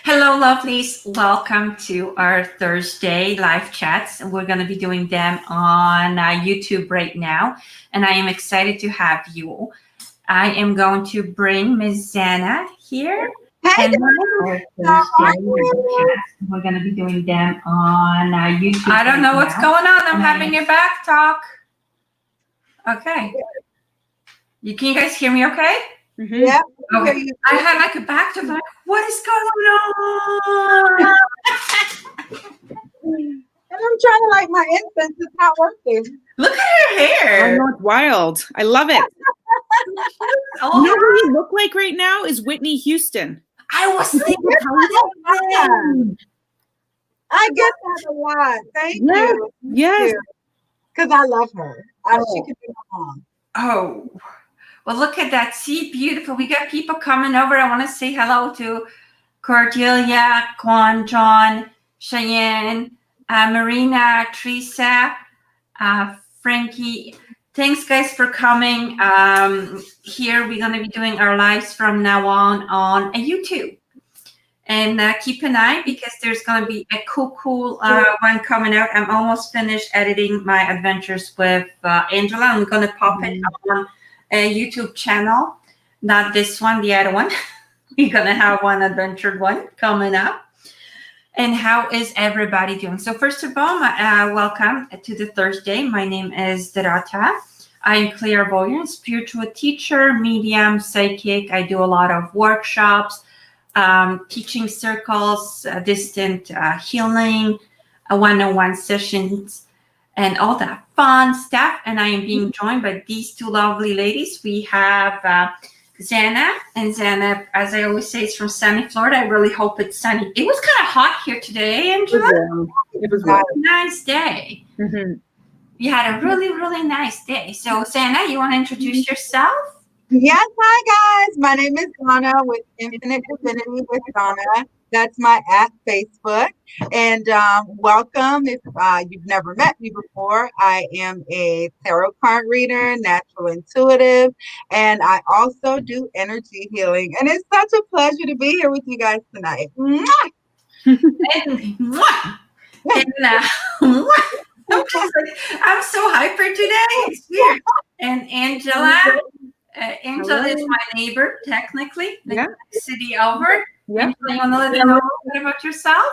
Hello, lovelies. Welcome to our Thursday live chats. We're going to be doing them on YouTube right now, and I am excited to have you. I am going to bring Ms. Zaana here. Hey, and guys. How are you? we're going to be doing them on YouTube. I don't know what's going on. I'm having a back talk. Okay. Can you guys hear me okay? Mm-hmm. Yeah. Okay. I had like a back talk. Like, what is going on? And I'm trying to light my incense. It's not working. Look at her hair. I know, it's wild. I love it. Oh, you know who you look like right now is Whitney Houston. I was thinking that. I get that a lot. Thank you. Yes. Because I love her. She could be my mom. Oh. Well, look at that. See, beautiful. We got people coming over. I want to say hello to Cordelia, Quan, John, Cheyenne, Marina, Teresa, Frankie. Thanks, guys, for coming. Here, we're going to be doing our lives from now on YouTube. And keep an eye because there's going to be a cool one coming out. I'm almost finished editing my adventures with Angela. I'm going to pop it on a YouTube channel, not this one, the other one. We're gonna have one adventure one coming up. And how is everybody doing? So first of all, welcome to the Thursday. My name is Dorota. I'm clairvoyant, spiritual teacher, medium, psychic. I do a lot of workshops, teaching circles, distant healing, one-on-one sessions, and all that fun stuff. And I am being joined by these two lovely ladies. We have Zaana, and Zaana, as I always say, is from sunny Florida. I really hope it's sunny. It was kind of hot here today, Angela. It was a nice day. Mm-hmm. You had a really nice day. So Zaana, you want to introduce yourself? Yes, hi guys. My name is Zaana with Infinite Divinity with Zaana. That's my Facebook. And welcome. If you've never met me before, I am a tarot card reader, natural intuitive, and I also do energy healing. And it's such a pleasure to be here with you guys tonight. And, I'm so hyper today. It's weird. And Angela. Angela is my neighbor, technically, the city over. Yeah. Angela, you want to let them know a bit about yourself?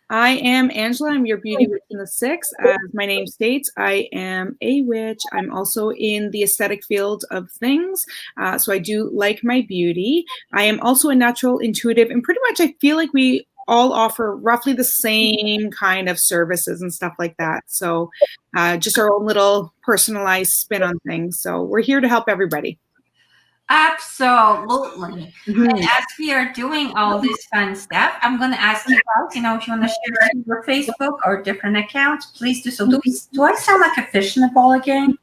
I am Angela. I'm your beauty witch in the six. As my name states, I am a witch. I'm also in the aesthetic field of things. So I do like my beauty. I am also a natural intuitive, and pretty much I feel like we all offer roughly the same kind of services and stuff like that. So just our own little personalized spin on things. So we're here to help everybody. Absolutely. And as we are doing all this fun stuff, I'm going to ask you guys, if you want to share your Facebook or different accounts, please do so. Do I sound like a fish in a bowl again?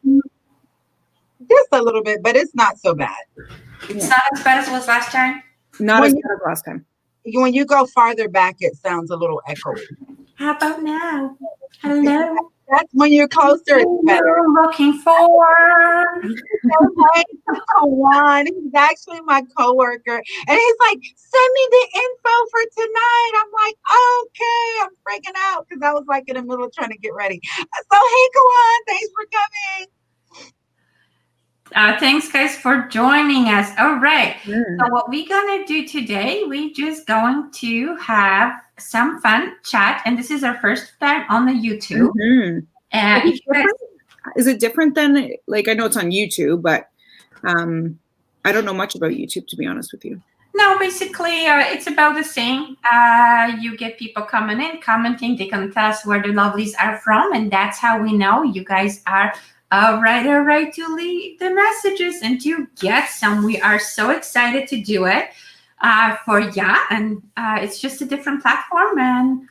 Just a little bit, but it's not so bad. It's not as bad as it was last time? Not as bad as last time. When you go farther back, it sounds a little echoey. How about now? Hello? That's when you're closer. It's better. Looking for Juan. He's actually my coworker, and he's like, "Send me the info for tonight." I'm like, "Okay." I'm freaking out because I was like in the middle of trying to get ready. So, hey, Juan, thanks for coming. Thanks, guys, for joining us. All right. So what we're going to do today, we're just going to have some fun chat. And this is our first time on the YouTube. Is it different than, like, I know it's on YouTube, but I don't know much about YouTube, to be honest with you. No, basically, it's about the same. You get people coming in, commenting. They can tell us where the lovelies are from. And that's how we know you guys are all right to leave the messages and to get some. We are so excited to do it and it's just a different platform, and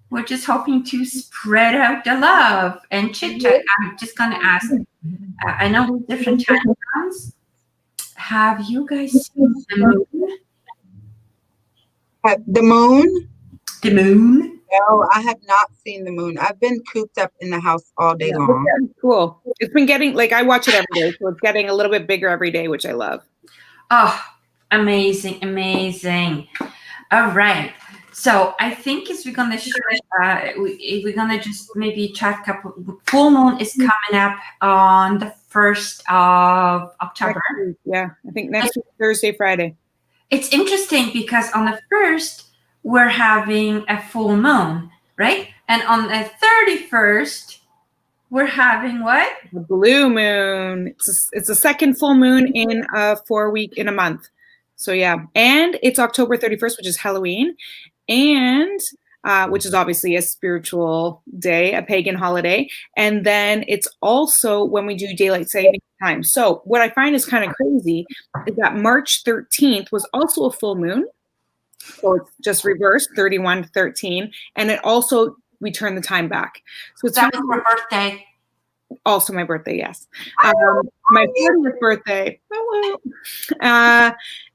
we're just hoping to spread out the love and chit chat. I'm just gonna ask, I know with different time zones, have you guys seen the moon? The moon? No, I have not seen the moon. I've been cooped up in the house all day long. Cool. It's been getting, like, I watch it every day, so it's getting a little bit bigger every day, which I love. Oh, amazing. All right. So I think is we're gonna we're gonna just maybe chat a couple. Full moon is coming up on the 1st of October. Yeah, I think next week, Thursday, Friday. It's interesting because on the 1st we're having a full moon, right? And on the 31st we're having what? The blue moon. It's a second full moon in a 4-week in a month. So yeah, and it's October 31st, which is Halloween, and which is obviously a spiritual day, a pagan holiday. And then it's also when we do daylight saving time. So what I find is kind of crazy is that March 13th was also a full moon. So it's just reversed, 31 to 13. And it also, we turn the time back. So it's That was your birthday. Also my birthday, yes. My 40th birthday.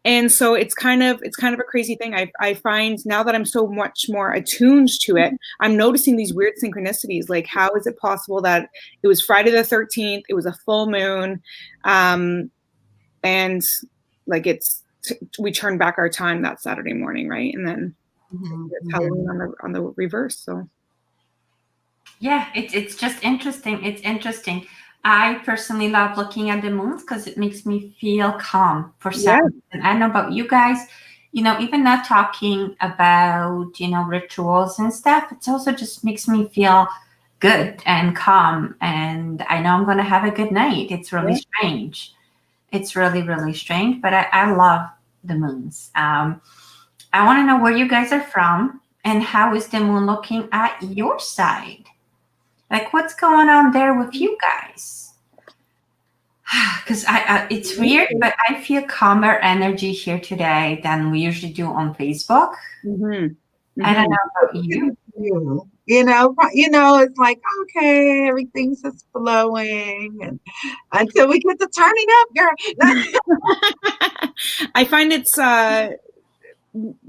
And so it's kind of a crazy thing. I find now that I'm so much more attuned to it, I'm noticing these weird synchronicities. Like, how is it possible that it was Friday the 13th, it was a full moon, and like we turn back our time that Saturday morning, right? And then it's Halloween on the reverse. So yeah, it's just interesting. It's interesting. I personally love looking at the moons because it makes me feel calm for some reason. I don't know about you guys, even not talking about, rituals and stuff, it also just makes me feel good and calm. And I know I'm going to have a good night. It's really strange. It's really, really strange, but I love the moons. I want to know where you guys are from and how is the moon looking at your side? Like, what's going on there with you guys? Because it's weird, but I feel calmer energy here today than we usually do on Facebook. I don't know about you. It's like, okay, everything's just flowing, and until we get to turning up, girl. I find it's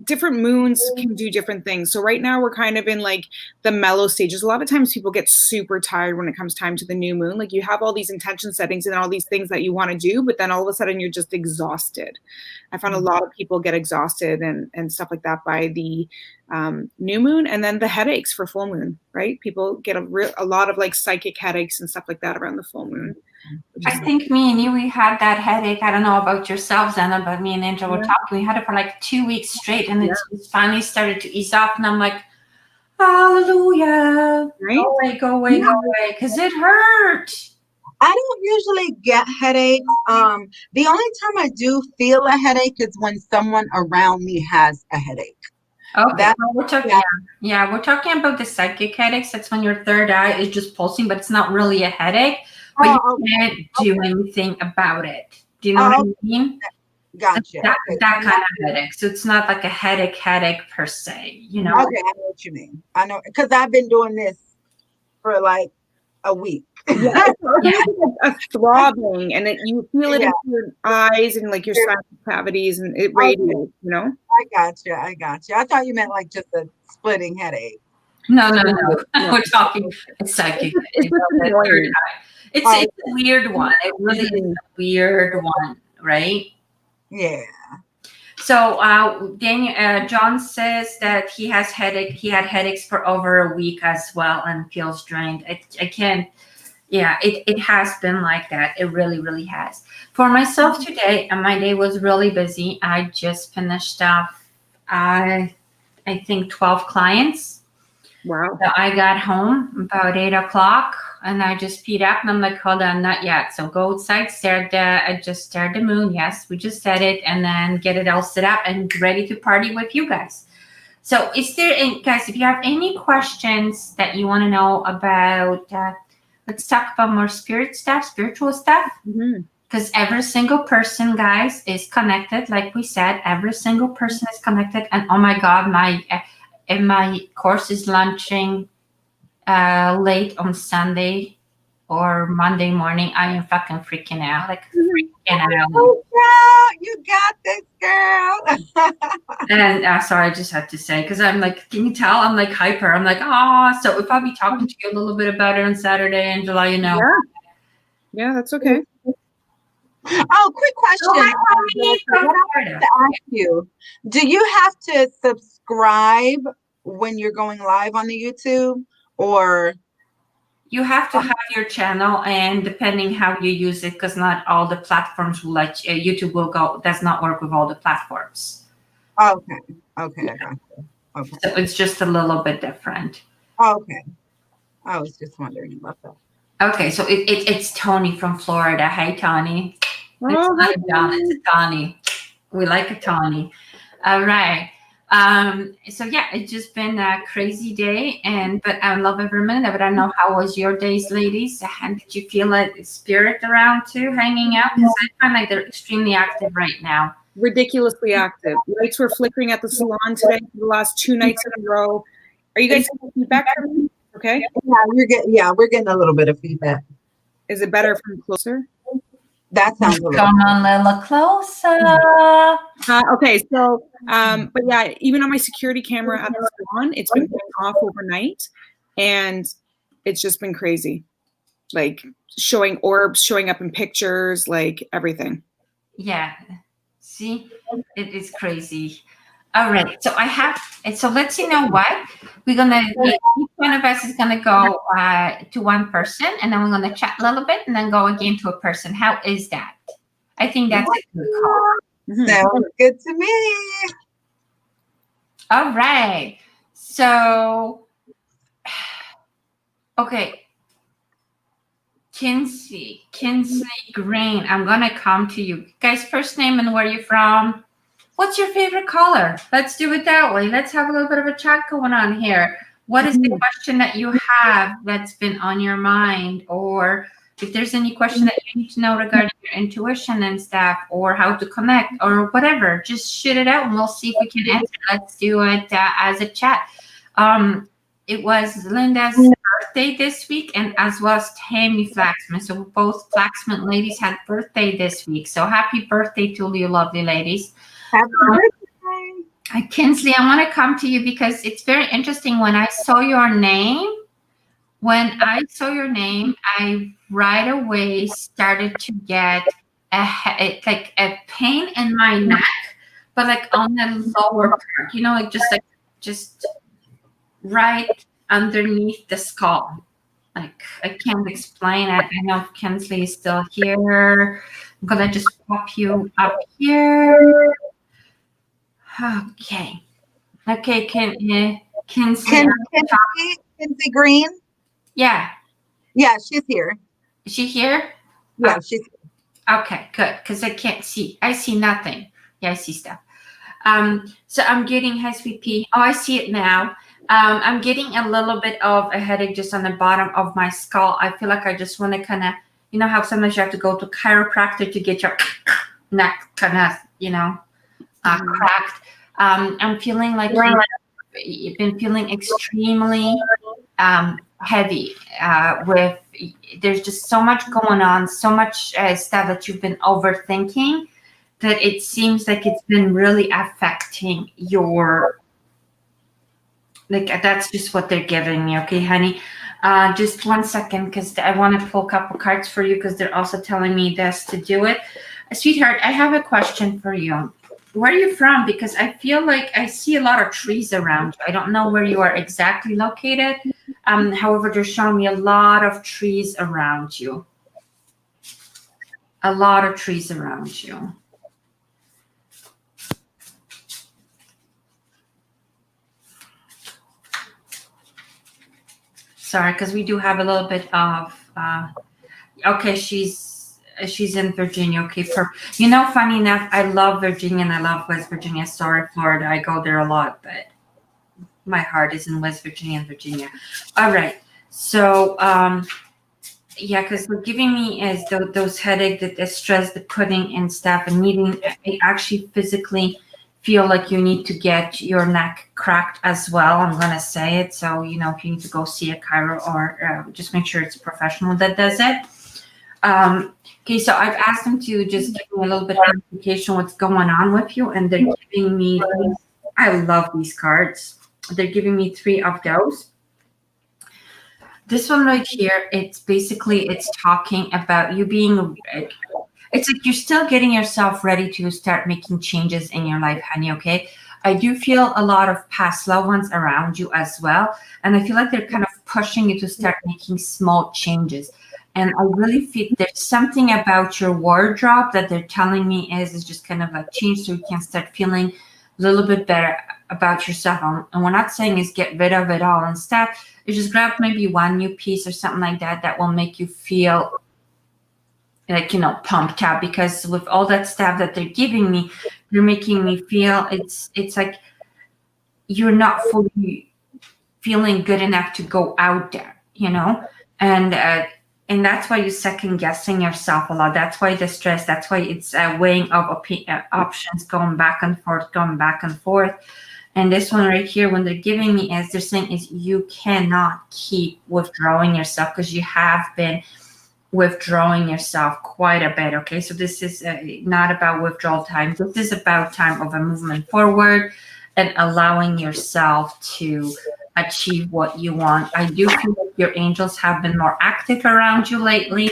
different moons can do different things. So right now we're kind of in like the mellow stages. A lot of times people get super tired when it comes time to the new moon. Like, you have all these intention settings and all these things that you want to do, but then all of a sudden you're just exhausted. I found a lot of people get exhausted and stuff like that by the new moon, and then the headaches for full moon, right? People get a lot of like psychic headaches and stuff like that around the full moon. I think me and you, we had that headache. I don't know about yourself, Zaana, but me and Angela were talking. We had it for like 2 weeks straight, and it finally started to ease off. And I'm like, hallelujah. Right? Go away, because it hurt. I don't usually get headaches. The only time I do feel a headache is when someone around me has a headache. Okay, we're talking about the psychic headaches. That's when your third eye is just pulsing, but it's not really a headache. But you can't do anything about it. Do you know what I mean? Gotcha. That kind of headache. So it's not like a headache per se, Okay, I know what you mean. I know, because I've been doing this for like a week. A throbbing, and you feel it in your eyes and like your sinus cavities, and it radiates, I gotcha. I thought you meant like just a splitting headache. No. We're talking psychic. It's a weird one. It really is a weird one, right? Yeah. So John says that he had headaches for over a week as well and feels drained. I can't. Yeah, it has been like that. It really, really has. For myself today, my day was really busy. I just finished off, I think 12 clients. Wow. So I got home about 8 o'clock and I just peed up and I'm like, hold on, not yet. So go outside, I just stared the moon. Yes, we just said it, and then get it all set up and ready to party with you guys. So is there any, guys, if you have any questions that you want to know about, let's talk about more spiritual stuff. Because every single person, guys, is connected. Like we said, every single person is connected. And oh my God, my course is launching late on Sunday or Monday morning. I am fucking freaking out. Oh, girl, you got this, girl. And sorry, I just had to say, because I'm like, can you tell? I'm like hyper. I'm like, so if I'll be talking to you a little bit about it on Saturday, Angela, Yeah, that's okay. Oh, quick Oh, question. hi, Tommy from What I Florida. wanted to ask you, do you have to subscribe when you're going live on the YouTube or? You have to have your channel, and depending how you use it, because not all the platforms will let you, YouTube will go, does not work with all the platforms. Okay. Okay. I got you. Okay. So it's just a little bit different. Okay. I was just wondering about that. Okay, so it's Tony from Florida. Hey, Tony. It's Oh, not a John, it's a Tony. We like a Tony. All right. So yeah, it's just been a crazy day, but I love every minute of it. I don't know, how was your days, ladies? And did you feel a spirit around too, hanging out? Because I find like they're extremely active right now. ridiculously active. Lights were flickering at the salon today for the last 2 nights in a row. Are you guys getting feedback from me? Okay. Yeah, we're getting a little bit of feedback. Is it better from closer? That sounds a little. Come on, a little closer. Okay, so, but yeah, even on my security camera at the salon, it's been going off overnight, and it's just been crazy. Like showing orbs, showing up in pictures, like everything. Yeah. See, it is crazy. All right. So so let's see now what we're gonna. Each one of us is gonna go to one person, and then we're gonna chat a little bit, and then go again to a person. How is that? I think that's a good call. Sounds good to me. All right. So, okay. Kinsley Green. I'm gonna come to you guys. First name and where you're from. What's your favorite color? Let's do it that way. Let's have a little bit of a chat going on here. What is the question that you have that's been on your mind? Or if there's any question that you need to know regarding your intuition and stuff, or how to connect, or whatever, just shoot it out and we'll see if we can answer. Let's do it as a chat. It was Linda's birthday this week, and as well as Tammy Flaxman. So both Flaxman ladies had birthday this week. So happy birthday to you lovely ladies. Happy birthday. Kinsley, I want to come to you because it's very interesting. When I saw your name, I right away started to get like a pain in my neck, but like on the lower part, like just right underneath the skull. Like, I can't explain it. I know if Kinsley is still here. I'm gonna just pop you up here. Okay. Kinsley. Kinsey Green? Yeah. Yeah, she's here. Is she here? Yeah, she's here. Okay, good. Because I can't see. I see nothing. Yeah, I see stuff. So I'm getting high sweet pea. Oh, I see it now. I'm getting a little bit of a headache just on the bottom of my skull. I feel like I just want to kind of, how sometimes you have to go to chiropractor to get your neck kind of, cracked. I'm feeling like you've been feeling extremely heavy there's just so much going on, so much stuff that you've been overthinking, that it seems like it's been really affecting your, like, that's just what they're giving me. Okay, honey, just 1 second, because I want to pull a couple cards for you, because they're also telling me this to do it. Sweetheart, I have a question for you. Where are you from? Because I feel like I see a lot of trees around you. I don't know where you are exactly located. However, they're showing me a lot of trees around you. A lot of trees around you. Sorry, because we do have a little bit of, okay, she's in Virginia. Okay, funny enough, I love Virginia and I love West Virginia. Sorry, Florida. I go there a lot, but my heart is in West Virginia and Virginia. All right. So, yeah, because they're giving me is those headache, the stress, the pudding and stuff, and needing, I actually physically feel like you need to get your neck cracked as well. I'm going to say it. So, if you need to go see a chiro, or just make sure it's a professional that does it. Okay, so I've asked them to just give me a little bit of clarification what's going on with you, and they're giving me, I love these cards. They're giving me 3 of those. This one right here, it's talking about you being, It's like you're still getting yourself ready to start making changes in your life, honey. Okay. I do feel a lot of past loved ones around you as well. And I feel like they're kind of pushing you to start making small changes. And I really feel there's something about your wardrobe that they're telling me is just kind of a change so you can start feeling a little bit better about yourself. And we're not saying is get rid of it all and stuff. You just grab maybe one new piece or something like that that will make you feel like, pumped up, because with all that stuff that they're giving me, they're making me feel it's like you're not fully feeling good enough to go out there, and that's why you're second guessing yourself a lot. That's why the stress. That's why it's weighing of options, going back and forth, going back and forth. And this one right here, when they're giving me, as they're saying, is you cannot keep withdrawing yourself because you have been withdrawing yourself quite a bit. Okay, so this is not about withdrawal time. This is about time of a movement forward and allowing yourself to achieve what you want. I do feel like your angels have been more active around you lately.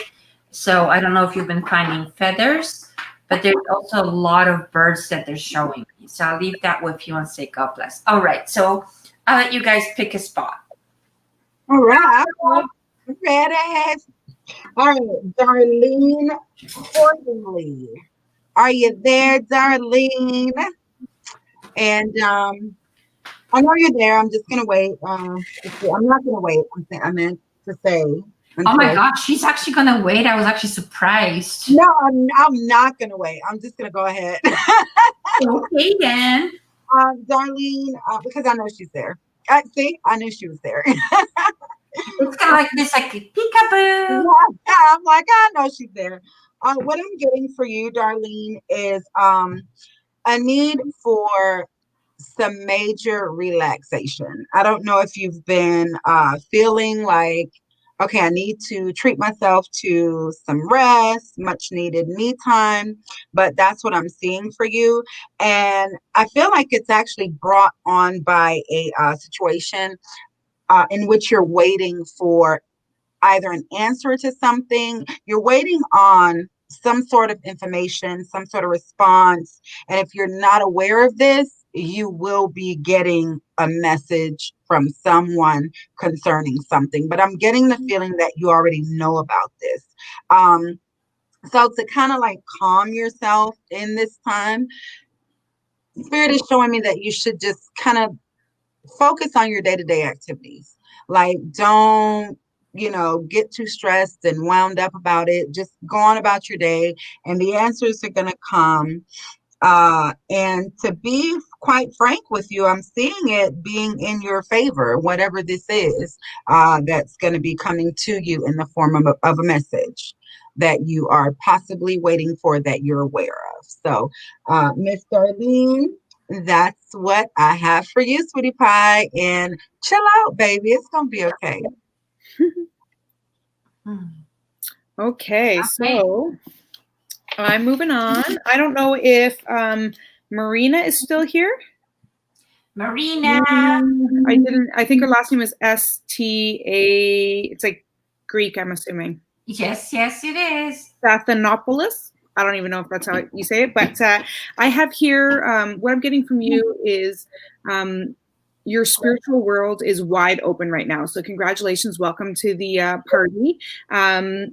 So I don't know if you've been finding feathers, but there's also a lot of birds that they're showing me. So I'll leave that with you and say God bless. All right, so I'll let you guys pick a spot. All right. Ready? All right, Darlene Accordingly. Are you there, Darlene? And I know you're there. I'm just gonna wait. I'm not gonna wait. I meant to say. Oh my God, she's actually gonna wait. I was actually surprised. No, I'm not gonna wait. I'm just gonna go ahead. Okay then. Darlene, because I know she's there. See, I knew she was there. It's kind of like this, like peekaboo. Yeah, I'm like, I know she's there. What I'm getting for you, Darlene, is a need for some major relaxation. I don't know if you've been feeling like, okay, I need to treat myself to some rest, much needed me time, but that's what I'm seeing for you. And I feel like it's actually brought on by a situation in which you're waiting for either an answer to something, you're waiting on some sort of information, some sort of response. And if you're not aware of this, you will be getting a message from someone concerning something. But I'm getting the feeling that you already know about this. So to kind of like calm yourself in this time, Spirit is showing me that you should just kind of focus on your day-to-day activities. Like, don't, get too stressed and wound up about it. Just go on about your day, and the answers are going to come. And to be quite frank with you, I'm seeing it being in your favor, whatever this is, that's going to be coming to you in the form of a message that you are possibly waiting for, that you're aware of. So, Miss Darlene, that's what I have for you, sweetie pie. And chill out, baby. It's going to be okay. Okay, so I'm moving on. I don't know if Marina is still here. Marina. I think her last name is S-T-A. It's like Greek, I'm assuming. Yes, it is. Stathanopoulos. I don't even know if that's how you say it, but I have here, what I'm getting from you is your spiritual world is wide open right now. So congratulations. Welcome to the party. I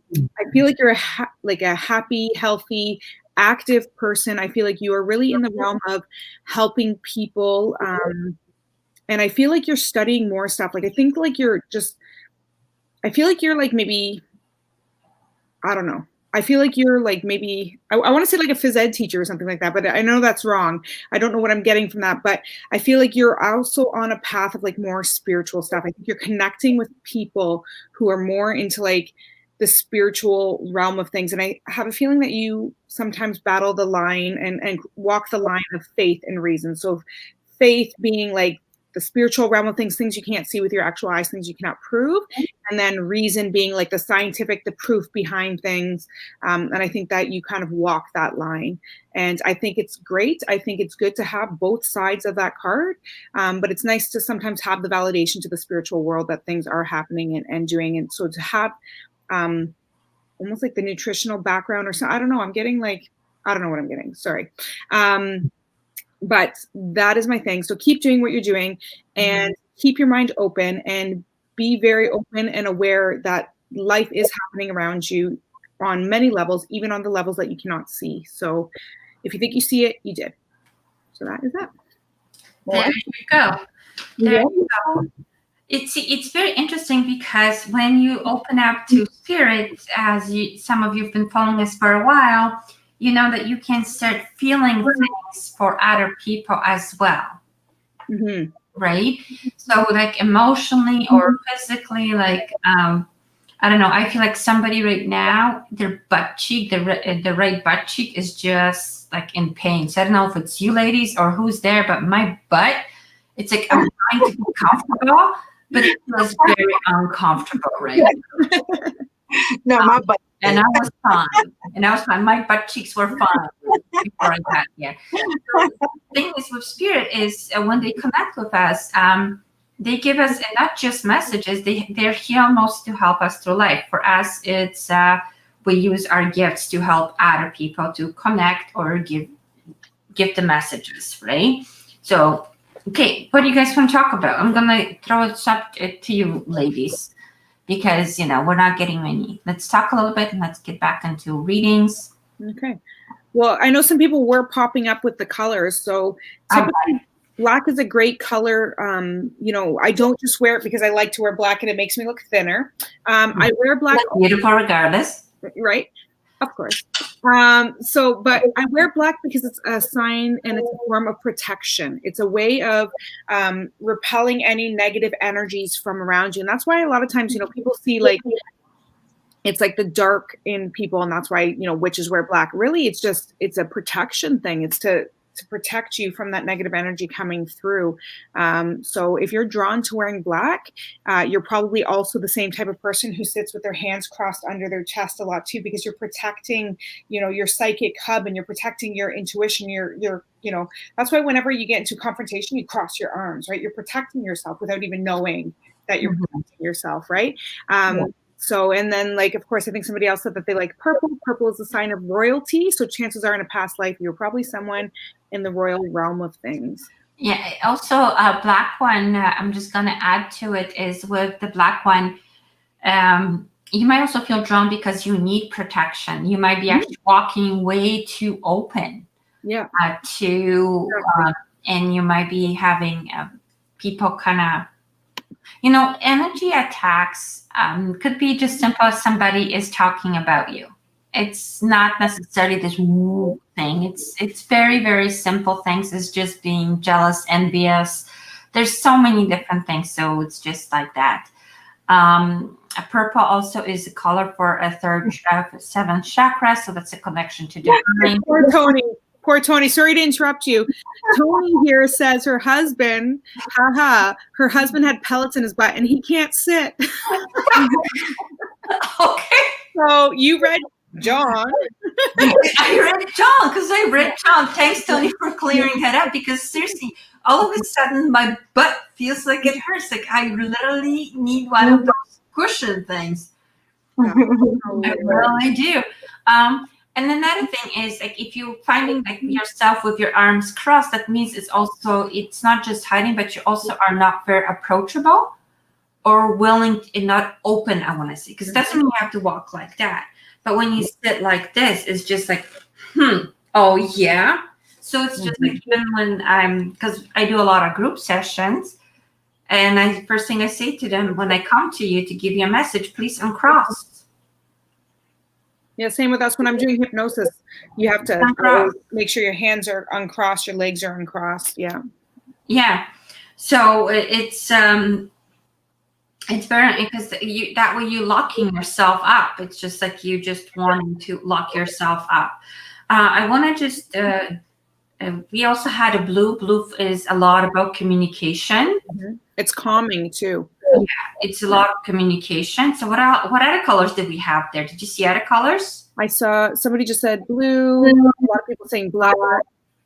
feel like you're a happy, healthy, active person. I feel like you are really in the realm of helping people. And I feel like you're studying more stuff. Like, I feel like you're like maybe, I don't know. I feel like you're like maybe, I want to say like a phys ed teacher or something like that, but I know that's wrong. I don't know what I'm getting from that, but I feel like you're also on a path of like more spiritual stuff. I think you're connecting with people who are more into like the spiritual realm of things. And I have a feeling that you sometimes battle the line and walk the line of faith and reason. So faith being like the spiritual realm of things you can't see with your actual eyes, things you cannot prove. And then reason being like the scientific, the proof behind things. And I think that you kind of walk that line. And I think it's great. I think it's good to have both sides of that card. But it's nice to sometimes have the validation to the spiritual world that things are happening and doing. And so to have almost like the nutritional background or something. I don't know. I'm getting like, I don't know what I'm getting. Sorry. But that is my thing. So keep doing what you're doing and keep your mind open and be very open and aware that life is happening around you on many levels, even on the levels that you cannot see. So if you think you see it, you did. So that is that. There you go. There you go. It's very interesting because when you open up to spirit, as some of you have been following us for a while, you know that you can start feeling things for other people as well. Mm-hmm. Right? So like emotionally or physically, like I don't know, I feel like somebody right now, their butt cheek, the right butt cheek is just like in pain. So I don't know if it's you ladies or who's there, but my butt, it's like I'm trying to be comfortable, but it feels very uncomfortable, right? No, my butt. And I was fine. My butt cheeks were fine before I got here. So the thing is with spirit is when they connect with us, they give us not just messages, they're here almost to help us through life. For us, it's we use our gifts to help other people to connect or give the messages, right? So, okay, what do you guys want to talk about? I'm going to throw it up to you, ladies, because, we're not getting many. Let's talk a little bit and let's get back into readings. Okay. Well, I know some people were popping up with the colors. So typically black is a great color. I don't just wear it because I like to wear black and it makes me look thinner. I wear black. Beautiful regardless. Right. Of course. But I wear black because it's a sign and it's a form of protection. It's a way of repelling any negative energies from around you. And that's why a lot of times, people see like, it's like the dark in people. And that's why, witches wear black. Really, it's a protection thing. It's to protect you from that negative energy coming through. So if you're drawn to wearing black, you're probably also the same type of person who sits with their hands crossed under their chest a lot too, because you're protecting, your psychic hub and you're protecting your intuition. That's why whenever you get into confrontation, you cross your arms, right? You're protecting yourself without even knowing that you're protecting yourself, right? So, and then of course, I think somebody else said that they like purple. Purple is a sign of royalty. So chances are in a past life, you're probably someone in the royal realm of things. Yeah. Also, a black one, I'm just going to add to it is with the black one, you might also feel drawn because you need protection. You might be actually walking way too open. Yeah. And you might be having people kind of, energy attacks could be just simple as somebody is talking about you. It's not necessarily this woo thing. It's very, very simple things. It's just being jealous, envious. There's so many different things. So it's just like that. A purple also is a color for a third, seventh chakra. So that's a connection to divine. Poor Tony. Sorry to interrupt you. Tony here says her husband had pellets in his butt and he can't sit. Okay. So you read John. I read John because I read John. Thanks, Tony, for clearing that up because seriously, all of a sudden my butt feels like it hurts. Like I literally need one of those cushion things. I really do. And another thing is like if you're finding like yourself with your arms crossed, that means it's not just hiding, but you also are not very approachable or willing and not open, I want to say, because it doesn't mean you have to walk like that. But when you sit like this, it's just like, oh yeah. So it's just like even because I do a lot of group sessions, and first thing I say to them when I come to you to give you a message, please uncross. Yeah, same with us when I'm doing hypnosis. You have to make sure your hands are uncrossed, your legs are uncrossed. Yeah. Yeah. So it's very because that way you're locking yourself up. It's just like you just wanting to lock yourself up. I want to just. We also had a blue. Blue is a lot about communication. Mm-hmm. It's calming too. Yeah, it's a lot of communication. So what other colors did we have there? Did you see other colors? I saw somebody just said blue. A lot of people saying black.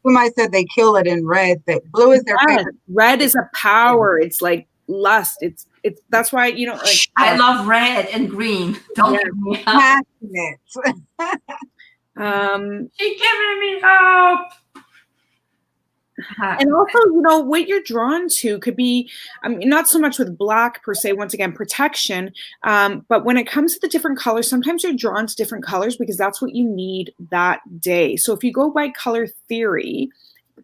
Somebody said they kill it in red. That blue is their favorite. Red is a power. It's like lust. It's that's why, you know, like I love red and green. Don't Yeah. give me up. Passionate. She's giving me hope. And also, you know, what you're drawn to could be, I mean, not so much with black per se, once again, protection. But when it comes to the different colors, sometimes you're drawn to different colors because that's what you need that day. So if you go by color theory,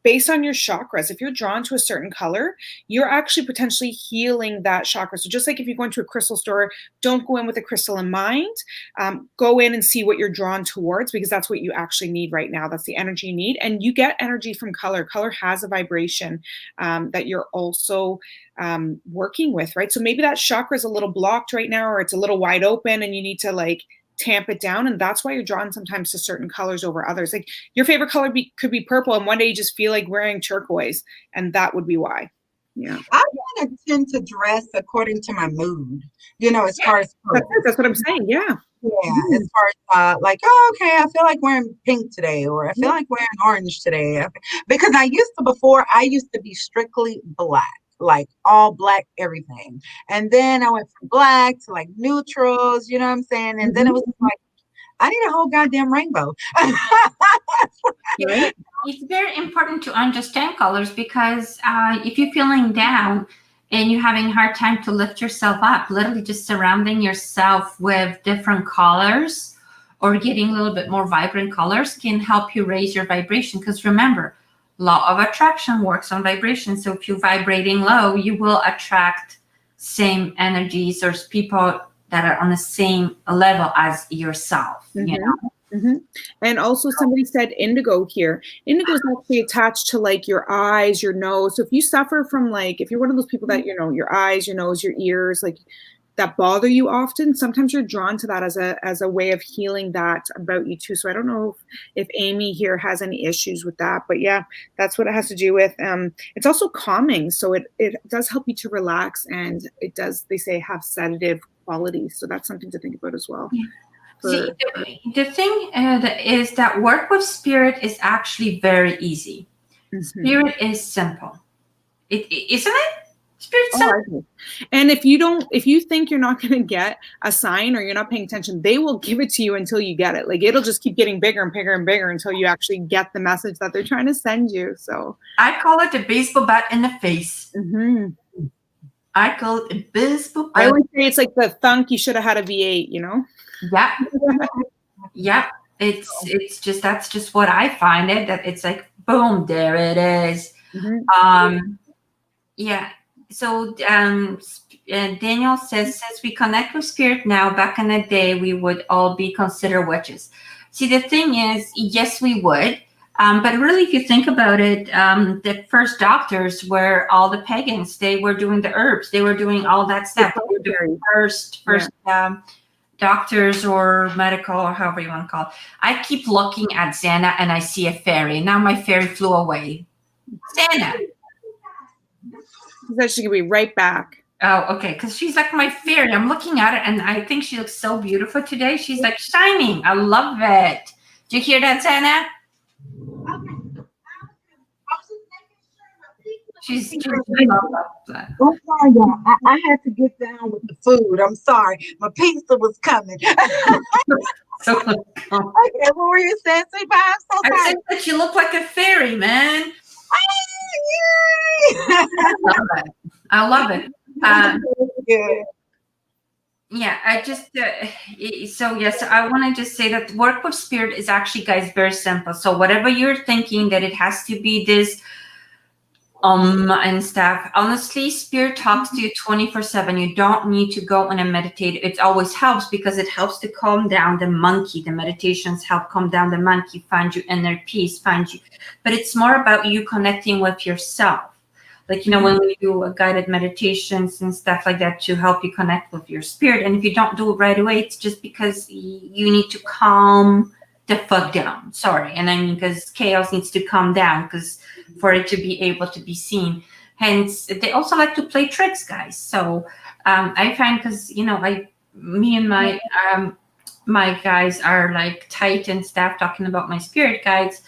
based on your chakras, if you're drawn to a certain color, you're actually potentially healing that chakra. So just like if you go into a crystal store, don't go in with a crystal in mind. Go in and see what you're drawn towards, because that's what you actually need right now. That's the energy you need. And you get energy from color. Color has a vibration that you're also working with, right? So maybe that chakra is a little blocked right now, or it's a little wide open and you need to like tamp it down. And that's why you're drawn sometimes to certain colors over others. Like your favorite color could be purple, and one day you just feel like wearing turquoise, and that would be why. Yeah, I kind of tend to dress according to my mood, you know, as far as that's what I'm saying. Yeah. as far as like, oh, okay, I feel like wearing pink today, or I feel like wearing orange today. Because before I used to be strictly black, like all black everything. And then I went from black to like neutrals, you know what I'm saying? And then it was like, I need a whole goddamn rainbow. Right. It's very important to understand colors, because if you're feeling down and you're having a hard time to lift yourself up, literally just surrounding yourself with different colors or getting a little bit more vibrant colors can help you raise your vibration. Because remember, law of attraction works on vibration. So if you're vibrating low, you will attract same energies or people that are on the same level as yourself, you know? And also somebody said indigo here. Indigo is actually attached to like your eyes, your nose. So if you suffer from like, if you're one of those people that, you know, your eyes, your nose, your ears, like that bother you often, sometimes you're drawn to that as a way of healing that about you too. So I don't know if Amy here has any issues with that, but yeah, that's what it has to do with. It's also calming. So it does help you to relax, and it does, they say, have sedative qualities. So that's something to think about as well. Yeah. See, the thing is that work with spirit is actually very easy. Spirit is simple. Isn't it? Spirit's simple. And if you think you're not going to get a sign, or you're not paying attention, they will give it to you until you get it. Like it'll just keep getting bigger and bigger and bigger until you actually get the message that they're trying to send you. So I call it a baseball bat in the face. I call it a baseball bat. I always say it's like the thunk, you should have had a V8, you know? Yeah. Yeah. It's just, that's just what I find it, that it's like, boom, there it is. Yeah. So Daniel says, since we connect with spirit now, back in the day, we would all be considered witches. See, the thing is, yes, we would. But really, if you think about it, the first doctors were all the pagans. They were doing the herbs. They were doing all that stuff. They were the first doctors or medical, or however you want to call it. I keep looking at Zaana and I see a fairy. Now my fairy flew away. Zaana. She said she could be right back. Oh, okay. Because she's like my fairy. I'm looking at her and I think she looks so beautiful today. She's like shining. I love it. Do you hear that, Zaana? She's I'm sorry, y'all. I had to get down with the food. I'm sorry. My pizza was coming. so Okay, what were you saying, sweet pie? I'm so sorry. I said that you look like a fairy, man. I love it. Yeah, I just so yes, I want to just say that work with spirit is actually, guys, very simple. So whatever you're thinking that it has to be this and stuff, honestly, spirit talks to you 24/7. You don't need to go on and meditate. It always helps because it helps to calm down the monkey. The meditations help calm down the monkey, find you inner peace, find you. But it's more about you connecting with yourself. Like, you know, when we do guided meditations and stuff like that to help you connect with your spirit. And if you don't do it right away, it's just because you need to calm the fuck down. Sorry. And I mean, because chaos needs to calm down because for it to be able to be seen. Hence, they also like to play tricks, guys. So I find, because, you know, me and my my guys are like tight and stuff, talking about my spirit guides.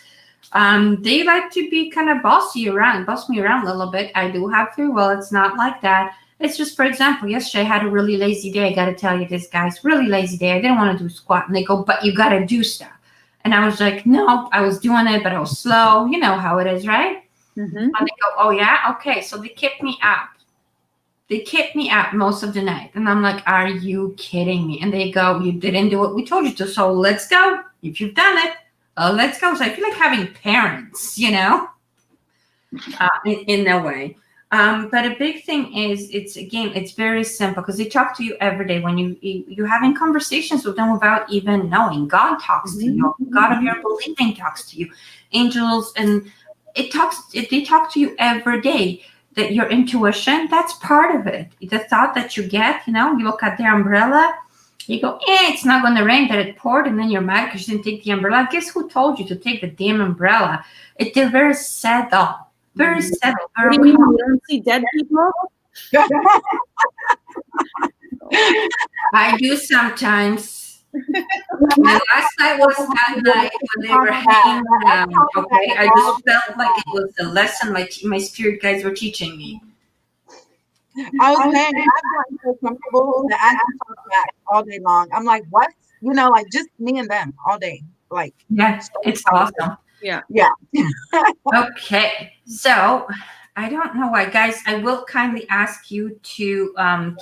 They like to be kind of boss me around a little bit. I do have free will. It's not like that. It's just, for example, yesterday I had a really lazy day. I got to tell you this, guys, really lazy day. I didn't want to do squat. And they go, but you got to do stuff. And I was like, no, I was doing it, but I was slow. You know how it is, right? Mm-hmm. And they go, oh, yeah? Okay. So they kept me up. They kept me up most of the night. And I'm like, are you kidding me? And they go, you didn't do what we told you to. So let's go. If you've done it, let's go. So I feel like having parents, in a way. But a big thing is, it's very simple because they talk to you every day. When you're having conversations with them without even knowing. God talks to you. God of your believing talks to you. Angels, and they talk to you every day. That your intuition, that's part of it. The thought that you get, you look at their umbrella, you go, it's not going to rain, that it poured, and then you're mad because you didn't take the umbrella. Guess who told you to take the damn umbrella? They're very settled. Very settled. What do you mean you don't see dead people? I do sometimes. And last night was that night when they were hanging down. Okay, I just felt like it was a lesson like my spirit guides were teaching me. I was saying, I've gotten so comfortable that I can talk back all day long. I'm like, what? Like just me and them all day. Like, yeah, it's awesome. Yeah. Okay, so I don't know why, guys. I will kindly ask you to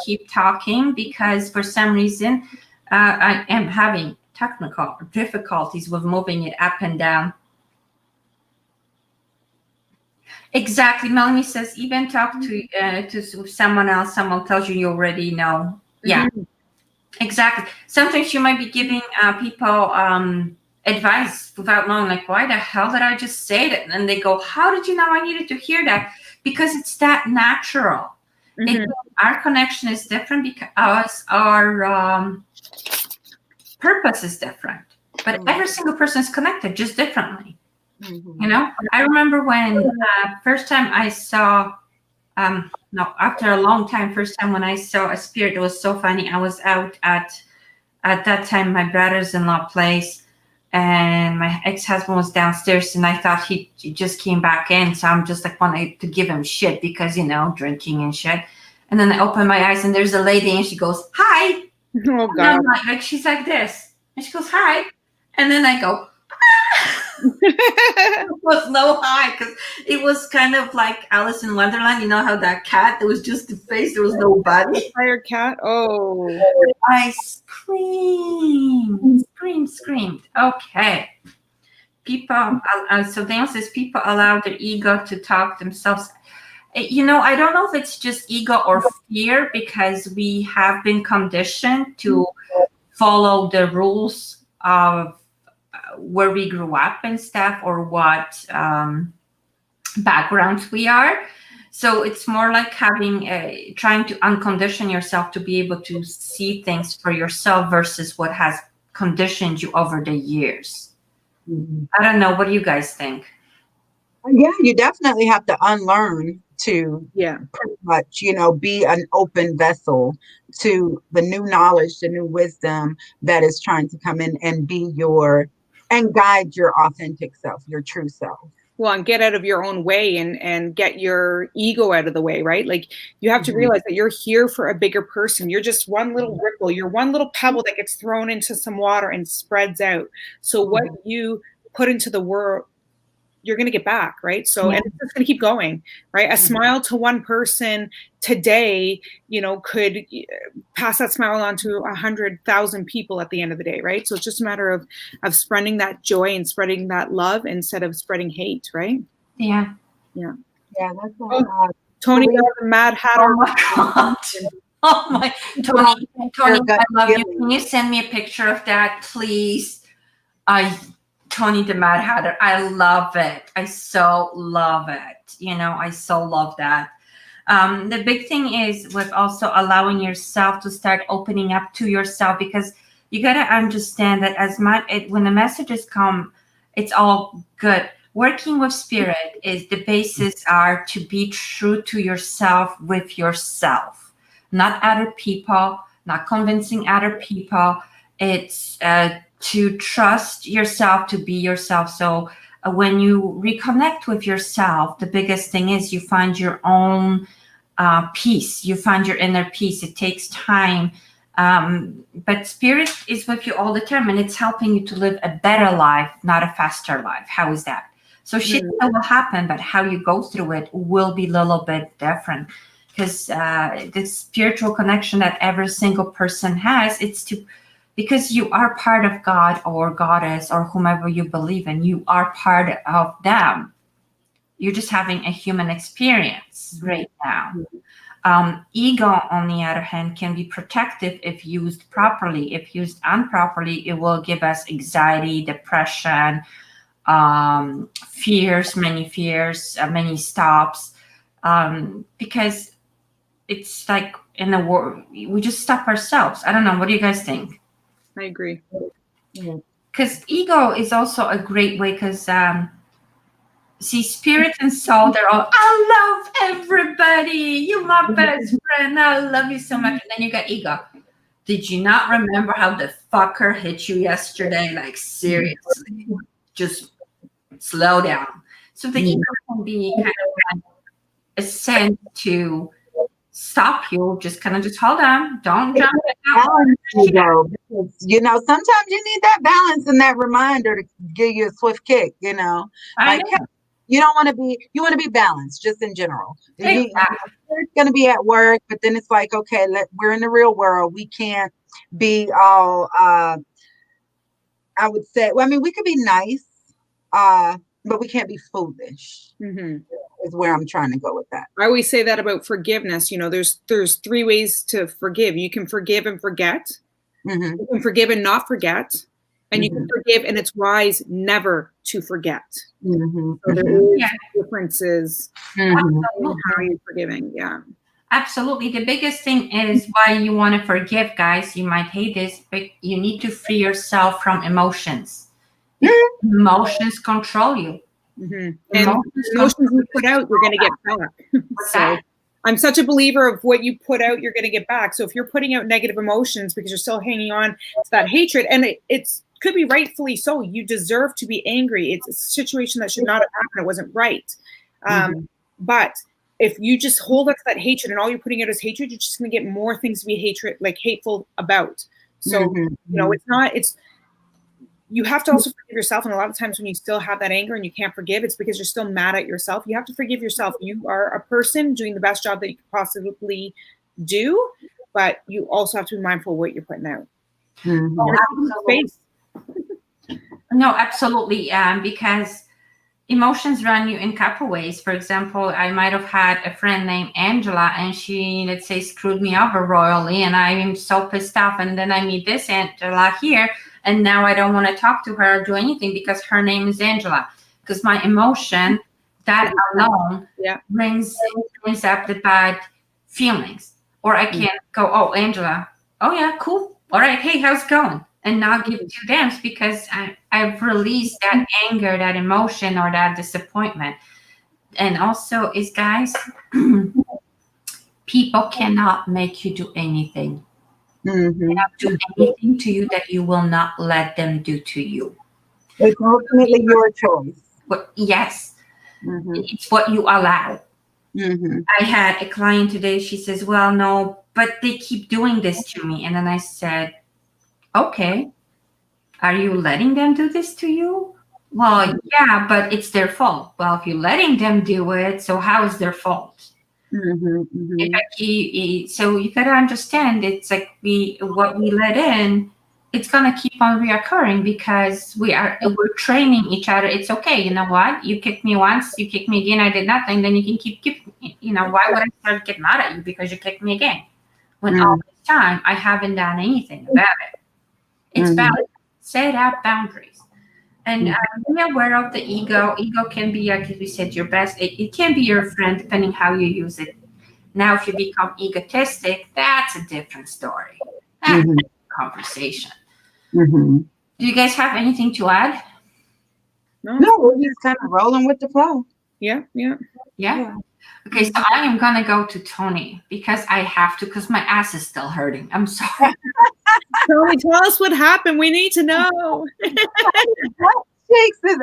keep talking because for some reason I am having technical difficulties with moving it up and down. Exactly. Melanie says, even talk to someone else. Someone tells you already know. Yeah, exactly. Sometimes you might be giving people advice without knowing, like, why the hell did I just say that? And they go, how did you know I needed to hear that? Because it's that natural. Our connection is different because our purpose is different. But every single person is connected, just differently. I remember when first time I saw, after a long time, first time when I saw a spirit, it was so funny. I was out at that time, my brother's-in-law place, and my ex-husband was downstairs, and I thought he just came back in. So I'm just like wanting to give him shit because, drinking and shit. And then I open my eyes and there's a lady and she goes, hi. Oh, God. And I'm like, she's like this. And she goes, hi. And then I go, it was no high because it was kind of like Alice in Wonderland. You know how that cat, there was just the face, there was no body. Fire cat. Oh, I screamed. Okay. People, so Daniel says people allow their ego to talk themselves. I don't know if it's just ego or fear because we have been conditioned to follow the rules of where we grew up and stuff, or what backgrounds we are. So it's more like trying to uncondition yourself to be able to see things for yourself versus what has conditioned you over the years. I don't know. What do you guys think? Yeah, you definitely have to unlearn to pretty much, be an open vessel to the new knowledge, the new wisdom that is trying to come in and and guide your authentic self, your true self. Well, and get out of your own way and get your ego out of the way, right? Like you have to realize that you're here for a bigger person. You're just one little ripple. You're one little pebble that gets thrown into some water and spreads out. So what you put into the world, you're going to get back, right? So, and it's just going to keep going, right? A smile to one person today, could pass that smile on to 100,000 people at the end of the day, right? So it's just a matter of spreading that joy and spreading that love instead of spreading hate, right? Yeah. That's what Tony, the Mad Hatter. Oh my God. Oh my, Tony, I love you. Can you send me a picture of that, please? Tony the Mad Hatter. I love it. I so love it. I so love that. The big thing is with also allowing yourself to start opening up to yourself, because you got to understand that when the messages come, it's all good. Working with spirit is the basis are to be true to yourself with yourself, not other people, not convincing other people. It's to trust yourself, to be yourself. So when you reconnect with yourself, the biggest thing is you find your own peace. You find your inner peace. It takes time. But spirit is with you all the time, and it's helping you to live a better life, not a faster life. How is that? So shit still will happen, but how you go through it will be a little bit different. Because the spiritual connection that every single person has, because you are part of God or Goddess or whomever you believe in. You are part of them. You're just having a human experience right now. Ego, on the other hand, can be protective if used properly. If used improperly, it will give us anxiety, depression, fears, many stops, because it's like in the world, we just stop ourselves. I don't know. What do you guys think? I agree. Because ego is also a great way, because see, spirit and soul, they're all, I love everybody. You're my best friend. I love you so much. And then you got ego. Did you not remember how the fucker hit you yesterday? Like, seriously, just slow down. So the ego can be kind of like a sense to stop you. Just kind of just hold on. Don't jump. Balance, ego, because, sometimes you need that balance and that reminder to give you a swift kick, I like, know. you want to be balanced just in general. Exactly. You're going to be at work, but then it's like, okay, we're in the real world. We can't be all, I would say, well, I mean, we could be nice, but we can't be foolish. Is where I'm trying to go with that. I always say that about forgiveness. There's 3 ways to forgive. You can forgive and forget. You can forgive and not forget. And you can forgive, and it's wise never to forget. So there is differences in how you're forgiving. Yeah. Absolutely. The biggest thing is why you want to forgive, guys. You might hate this, but you need to free yourself from emotions. Emotions control you. And emotions you put out, you're going to get back. So I'm such a believer of what you put out, you're going to get back. So if you're putting out negative emotions because you're still hanging on to that hatred, and it's could be rightfully so, you deserve to be angry. It's a situation that should not have happened. It wasn't right. But if you just hold on to that hatred and all you're putting out is hatred, you're just going to get more things to be hateful about. So, you have to also forgive yourself. And a lot of times when you still have that anger and you can't forgive, it's because you're still mad at yourself. You have to forgive yourself. You are a person doing the best job that you could possibly do, but you also have to be mindful of what you're putting out. No, absolutely. Because emotions run you in a couple ways. For example, I might have had a friend named Angela, and she, let's say, screwed me over royally, and I am so pissed off. And then I meet this Angela here, and now I don't want to talk to her or do anything because her name is Angela. Because my emotion, that alone, brings up the bad feelings. Or I can't go, oh, Angela, oh yeah, cool. All right, hey, how's it going? And not give 2 damns because I've released that anger, that emotion, or that disappointment. And also is, guys, people cannot make you do anything. They cannot do anything to you that you will not let them do to you. It's ultimately your choice. But yes, it's what you allow. I had a client today. She says, well, no, but they keep doing this to me. And then I said, okay, are you letting them do this to you? Well, yeah, but it's their fault. Well, if you're letting them do it, so how is their fault? In fact, so you gotta understand, it's like what we let in, it's gonna keep on reoccurring because we're training each other. It's okay, you know what? You kicked me once, you kicked me again, I did nothing, then you can keep why would I start to get mad at you because you kicked me again? When all this time I haven't done anything about it. It's boundaries. Set out boundaries. And be aware of the ego. Ego can be, like we said, your best. It can be your friend, depending how you use it. Now, if you become egotistic, that's a different story. That's a different conversation. Do you guys have anything to add? No, we're just kind of rolling with the flow. Yeah. Okay, so I am going to go to Tony because I have to, because my ass is still hurting. I'm sorry. Tony, tell us what happened. We need to know. What cheeks is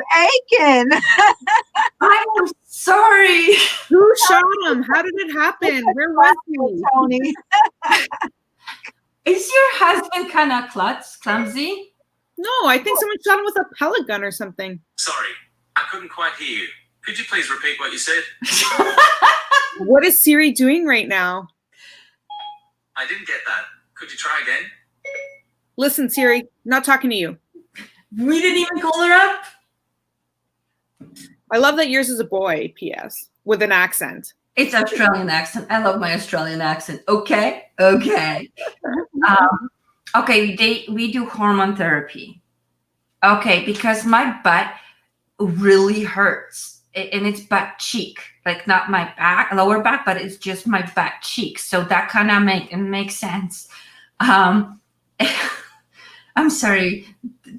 aching? I'm sorry. Who Who shot him? How did it happen? Where was he? Tony. Is your husband kind of clumsy? No, I think someone shot him with a pellet gun or something. Sorry, I couldn't quite hear you. Could you please repeat what you said? What is Siri doing right now? I didn't get that. Could you try again? Listen, Siri, not talking to you. We didn't even call her up. I love that yours is a boy, P.S., with an accent. It's Australian accent. I love my Australian accent. Okay. Okay, we do hormone therapy. Okay, because my butt really hurts. And it's butt cheek, like not my lower back, but it's just my butt cheek. So that kind of makes sense. I'm sorry,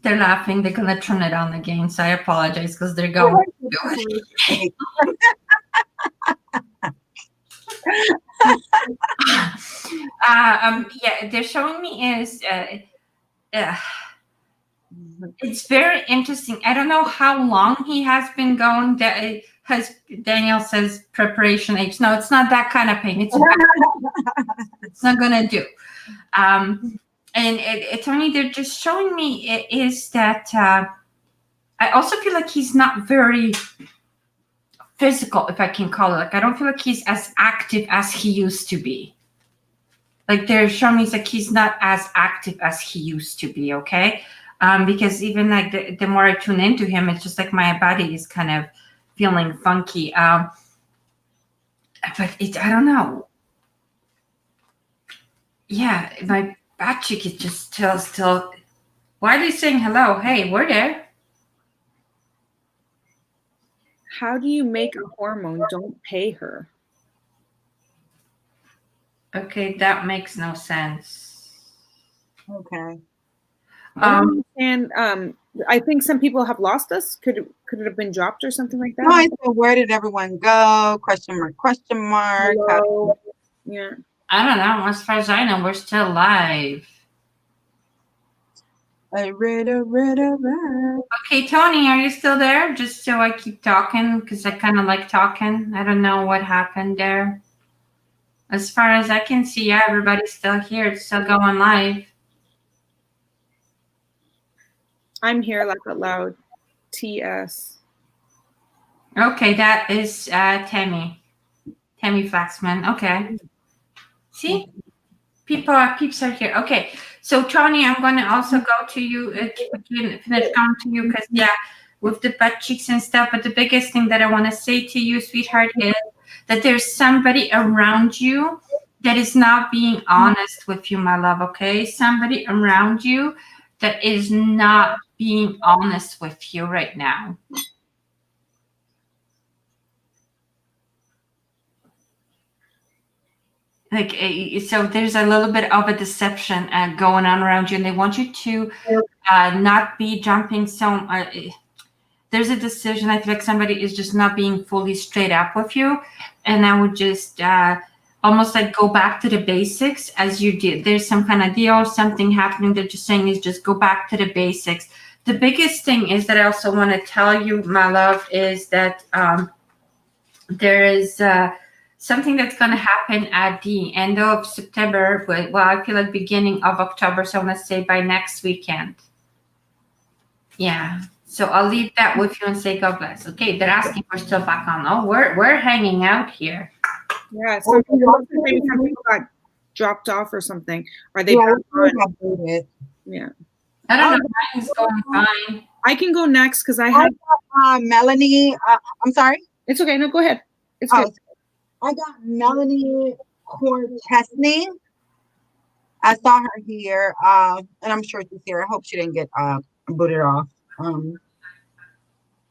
they're laughing. They're gonna turn it on again, so I apologize because they're going. Yeah, they're showing me is. It's very interesting. I don't know how long he has been going. Daniel says preparation age. No, it's not that kind of pain. It's not gonna do. And Tony, they're just showing me is that I also feel like he's not very physical, if I can call it. Like I don't feel like he's as active as he used to be. Like they're showing me like he's not as active as he used to be. Okay. Because even like the more I tune into him, it's just like my body is kind of feeling funky. But I don't know. Yeah, my butt cheek is just still. Why are they saying hello? Hey, we're there. How do you make a hormone? Don't pay her. Okay, that makes no sense. Okay. And I think some people have lost us. Could it have been dropped or something like that? No, I said, where did everyone go? Question mark, question mark. Hello. Yeah. I don't know. As far as I know, we're still live. I read. Okay, Tony, are you still there? Just so I keep talking, because I kind of like talking. I don't know what happened there. As far as I can see, yeah, everybody's still here. It's still going live. I'm here, laugh out loud. TS. Okay, that is Tammy Flaxman. Okay. See? Peeps are here. Okay. So Tony, I'm going to also go to you, finish on to you, because yeah, with the butt cheeks and stuff. But the biggest thing that I want to say to you, sweetheart, is that there's somebody around you that is not being honest with you, my love. Okay, somebody around you that is not being honest with you right now. Like, so there's a little bit of a deception going on around you, and they want you to not be jumping so there's a decision. I feel like somebody is just not being fully straight up with you, and I would just almost like go back to the basics as you did. There's some kind of deal, something happening. They're just saying is just go back to the basics. The biggest thing is that I also want to tell you, my love, is that there is something that's going to happen at the end of September. Well, I feel like beginning of October. So I want to say by next weekend. Yeah. So I'll leave that with you and say God bless. Okay. They're asking if we're still back on. Oh, we're hanging out here. Yeah. So maybe some people got dropped off or something. Are they back on? Yeah. I don't know. Mine's going fine. I can go next because I have Melanie. I'm sorry. It's okay. No, go ahead. It's good. I got Melanie Cortesney. I saw her here, and I'm sure she's here. I hope she didn't get booted off.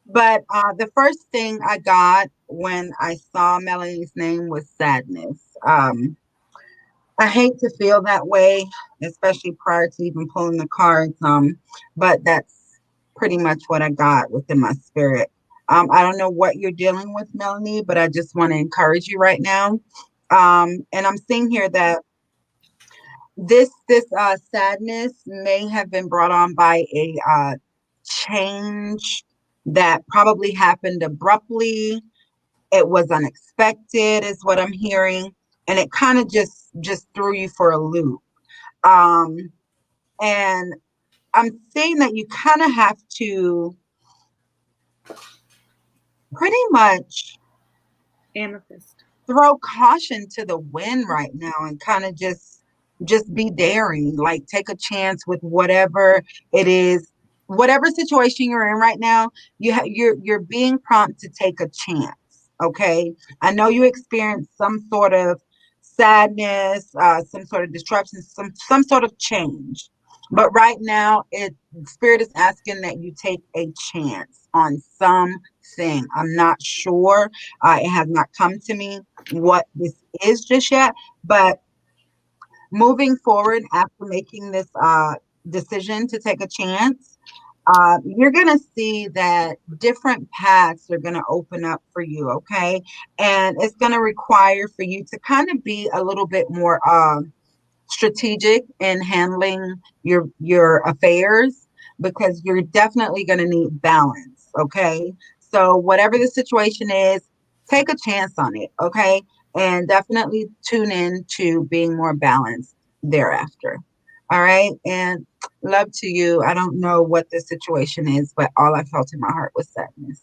But the first thing I got when I saw Melanie's name was sadness. I hate to feel that way, especially prior to even pulling the cards. But that's pretty much what I got within my spirit. I don't know what you're dealing with, Melanie, but I just want to encourage you right now. And I'm seeing here that this sadness may have been brought on by a change that probably happened abruptly it was unexpected, is what I'm hearing, and it kind of just threw you for a loop. And I'm saying that you kind of have to pretty much Amethyst. throw caution to the wind right now and kind of just be daring, like take a chance with whatever it is, whatever situation you're in right now. You're being prompted to take a chance. Okay, I know you experienced some sort of sadness, some sort of disruption, some sort of change, but right now spirit is asking that you take a chance on something. I'm not sure, it has not come to me what this is just yet, but moving forward after making this decision to take a chance, you're going to see that different paths are going to open up for you, okay? And it's going to require for you to kind of be a little bit more strategic in handling your affairs, because you're definitely going to need balance, okay? So whatever the situation is, take a chance on it, okay? And definitely tune in to being more balanced thereafter. All right. And love to you. I don't know what the situation is, but all I felt in my heart was sadness.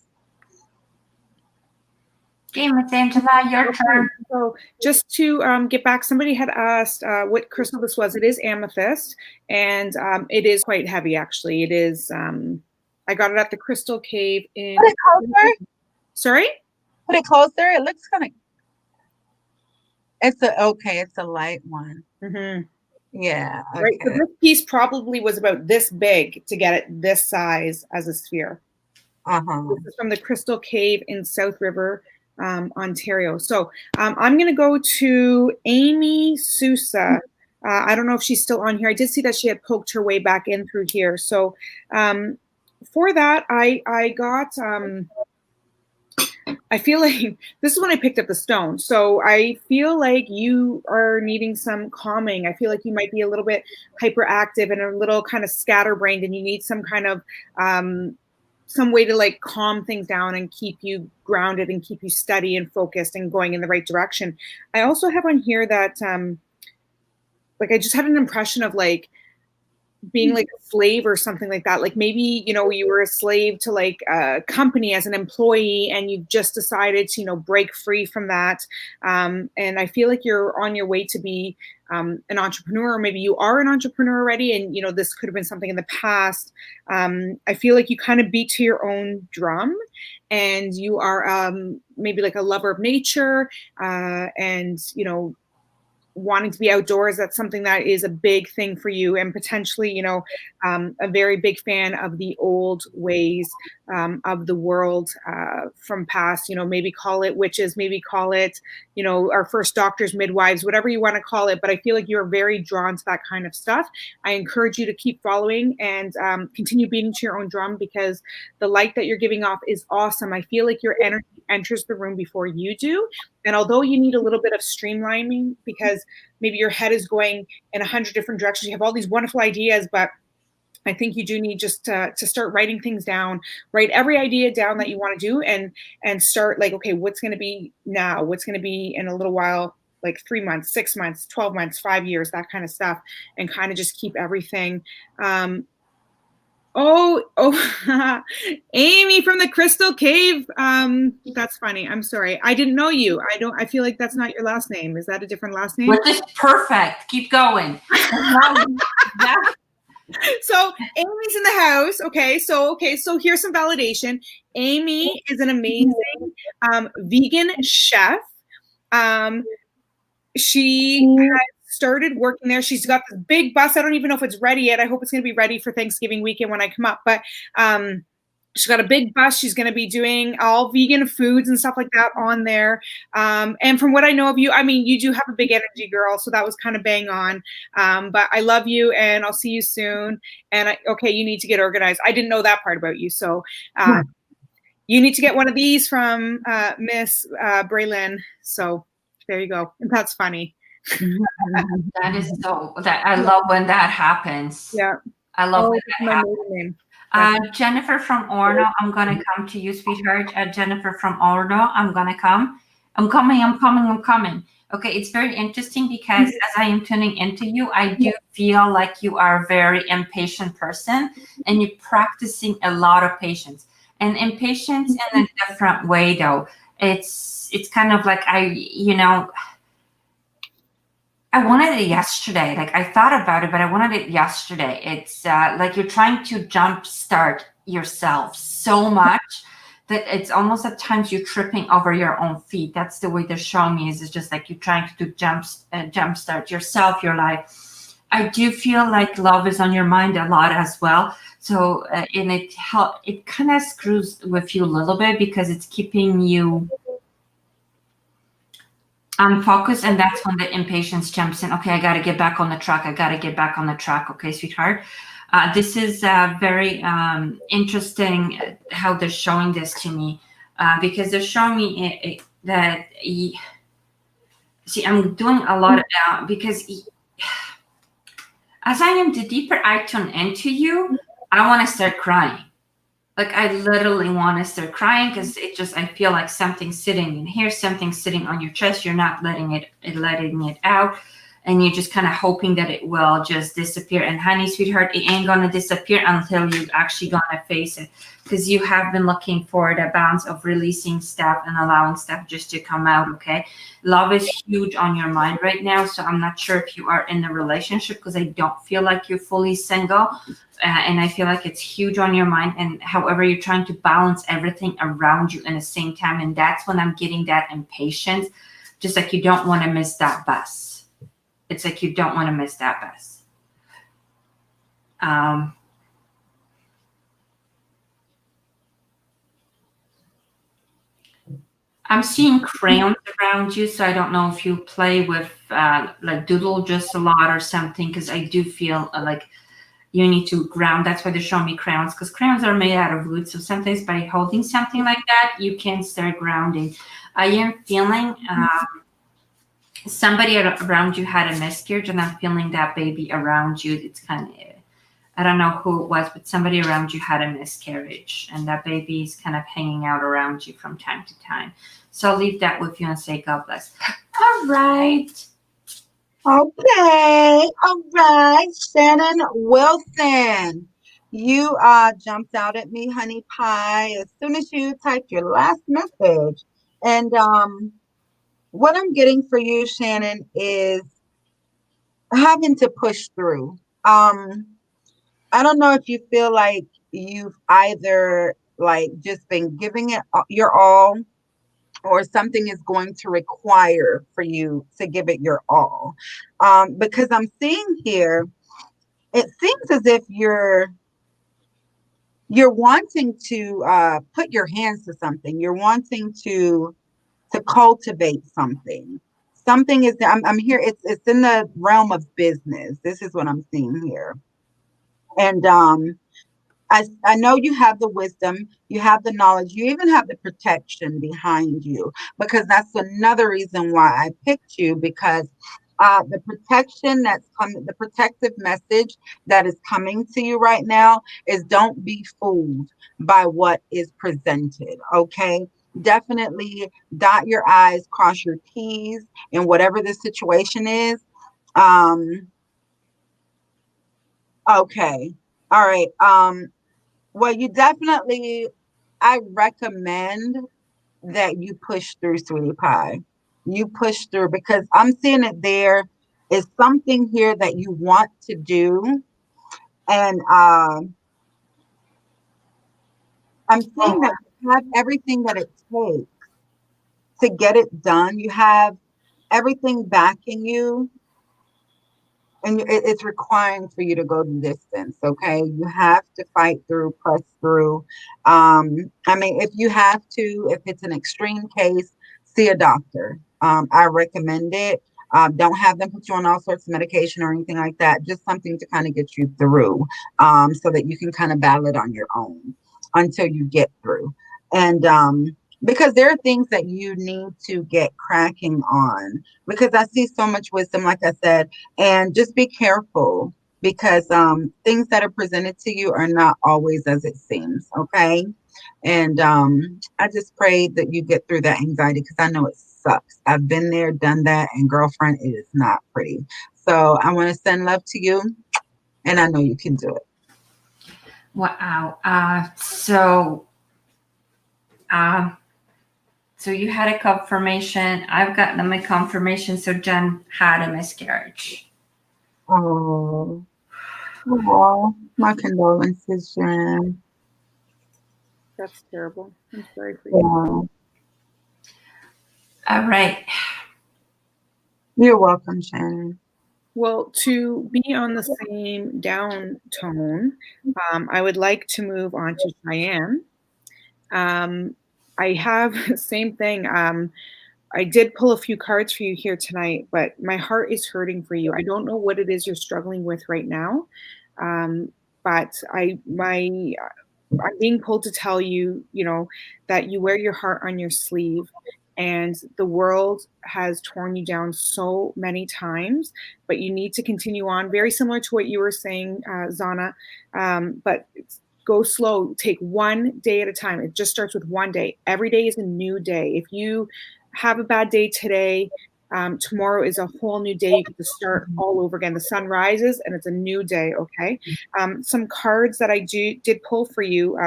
Okay, Miss Angela, your turn. So just to get back, somebody had asked what crystal this was. It is amethyst, and it is quite heavy, actually. It is, I got it at the Crystal Cave in... Put it closer. Sorry? Put it closer. It looks kind of... It's a light one. Mm-hmm. Yeah. Okay. Right. So this piece probably was about this big to get it this size as a sphere. This is from the Crystal Cave in South River, Ontario. So I'm going to go to Amy Sousa. I don't know if she's still on here. I did see that she had poked her way back in through here. So for that, I got... I feel like this is when I picked up the stone. So I feel like you are needing some calming. I feel like you might be a little bit hyperactive and a little kind of scatterbrained, and you need some kind of some way to like calm things down and keep you grounded and keep you steady and focused and going in the right direction. I also have on here that like I just had an impression of like being like a slave or something like that. Like maybe, you know, you were a slave to like a company as an employee and you just decided to, you know, break free from that. And I feel like you're on your way to be an entrepreneur, or maybe you are an entrepreneur already. And, you know, this could have been something in the past. I feel like you kind of beat to your own drum, and you are maybe like a lover of nature and, you know, wanting to be outdoors. That's something that is a big thing for you, and potentially, you know, a very big fan of the old ways of the world from past, you know, maybe call it witches, maybe call it, you know, our first doctors, midwives, whatever you want to call it. But I feel like you're very drawn to that kind of stuff. I encourage you to keep following and continue beating to your own drum, because the light that you're giving off is awesome. I feel like your energy enters the room before you do. And although you need a little bit of streamlining, because maybe your head is going in 100 different directions, you have all these wonderful ideas, but I think you do need just to start writing things down, write every idea down that you want to do, and start like, okay, what's going to be now? What's going to be in a little while, like 3 months, 6 months, 12 months, 5 years, that kind of stuff, and kind of just keep everything. Amy from the Crystal Cave. That's funny. I'm sorry. I didn't know you. I feel like that's not your last name. Is that a different last name? Which is perfect. Keep going. So Amy's in the house. Okay. So here's some validation. Amy is an amazing vegan chef. She has started working there. She's got this big bus. I don't even know if it's ready yet. I hope it's going to be ready for Thanksgiving weekend when I come up. But she's got a big bus. She's going to be doing all vegan foods and stuff like that on there. And from what I know of you, I mean, you do have a big energy, girl. So that was kind of bang on. But I love you, and I'll see you soon. And okay, you need to get organized. I didn't know that part about you. So you need to get one of these from Miss Braylin. So there you go. And that's funny. That is so. That I love when that happens. Yeah, I love when my that happens. maiden name. Jennifer from Orno, I'm gonna come to you, sweetheart. Jennifer from Orno, I'm gonna come. I'm coming, I'm coming, I'm coming. Okay, it's very interesting because as I am tuning into you, I do feel like you are a very impatient person and you're practicing a lot of patience. And impatience in a different way though. It's kind of like I wanted it yesterday. Like I thought about it, but I wanted it yesterday. It's like you're trying to jumpstart yourself so much that it's almost at times you're tripping over your own feet. That's the way they're showing me. Is it's just like you're trying to jumpstart yourself, your life. I do feel like love is on your mind a lot as well. So and it kind of screws with you a little bit because it's keeping you focus, and that's when the impatience jumps in. Okay, I got to get back on the track. I got to get back on the track. Okay, sweetheart. This is very interesting how they're showing this to me because they're showing me that see, I'm doing a lot of because as I am, the deeper I tune into you, I want to start crying. Like I literally want to start crying because I feel like something's sitting in here, something's sitting on your chest. You're not letting it out. And you're just kind of hoping that it will just disappear. And honey, sweetheart, it ain't going to disappear until you actually going to face it. Because you have been looking for the balance of releasing stuff and allowing stuff just to come out, okay? Love is huge on your mind right now. So I'm not sure if you are in a relationship because I don't feel like you're fully single. And I feel like it's huge on your mind. And however, you're trying to balance everything around you in the same time. And that's when I'm getting that impatience. Just like you don't want to miss that bus. It's like you don't want to miss that bus. I'm seeing crayons around you, so I don't know if you play with like doodle just a lot or something, because I do feel like you need to ground. That's why they're showing me crayons, because crayons are made out of wood. So sometimes by holding something like that, you can start grounding. I am feeling somebody around you had a miscarriage, and I'm feeling that baby around you. It's kind of, I don't know who it was, but somebody around you had a miscarriage, and that baby is kind of hanging out around you from time to time. So I'll leave that with you and say, God bless. All right. Okay. All right. Shannon Wilson. You jumped out at me, honey pie, as soon as you typed your last message. And what I'm getting for you, Shannon, is having to push through. I don't know if you feel like you've either like just been giving it your all, or something is going to require for you to give it your all. Because I'm seeing here, it seems as if you're wanting to put your hands to something. You're wanting to cultivate something. Something is, I'm here. It's in the realm of business. This is what I'm seeing here. And I know you have the wisdom, you have the knowledge, you even have the protection behind you, because that's another reason why I picked you, because the protection that's coming, the protective message that is coming to you right now is, don't be fooled by what is presented. Okay. Definitely dot your I's, cross your T's, and whatever the situation is. Okay. All right. Well, you definitely, I recommend that you push through, sweetie pie. You push through, because I'm seeing it there is something here that you want to do. And I'm seeing that you have everything that it takes to get it done. You have everything backing you. And it's requiring for you to go the distance. Okay, you have to fight through, press through. I mean, if you have to, if it's an extreme case, see a doctor. I recommend it. Don't have them put you on all sorts of medication or anything like that. Just something to kind of get you through, so that you can kind of battle it on your own until you get through. And because there are things that you need to get cracking on, because I see so much wisdom, like I said, and just be careful because things that are presented to you are not always as it seems. Okay. And I just pray that you get through that anxiety because I know it sucks. I've been there, done that, and girlfriend, it is not pretty. So I want to send love to you, and I know you can do it. Wow. So you had a confirmation. I've gotten my confirmation. So Jen had a miscarriage. Oh, my condolences, Jen. That's terrible. I'm sorry for you. Yeah. All right. You're welcome, Jen. Well, to be on the same down tone, I would like to move on to Cheyenne. I have the same thing. I did pull a few cards for you here tonight, but my heart is hurting for you. I don't know what it is you're struggling with right now, but I'm being pulled to tell you, that you wear your heart on your sleeve, and the world has torn you down so many times, but you need to continue on. Very similar to what you were saying, Zaana, but go slow. Take one day at a time. It just starts with one day. Every day is a new day. If you have a bad day today, tomorrow is a whole new day. You get to start all over again. The sun rises and it's a new day. Okay. Some cards that I did pull for you.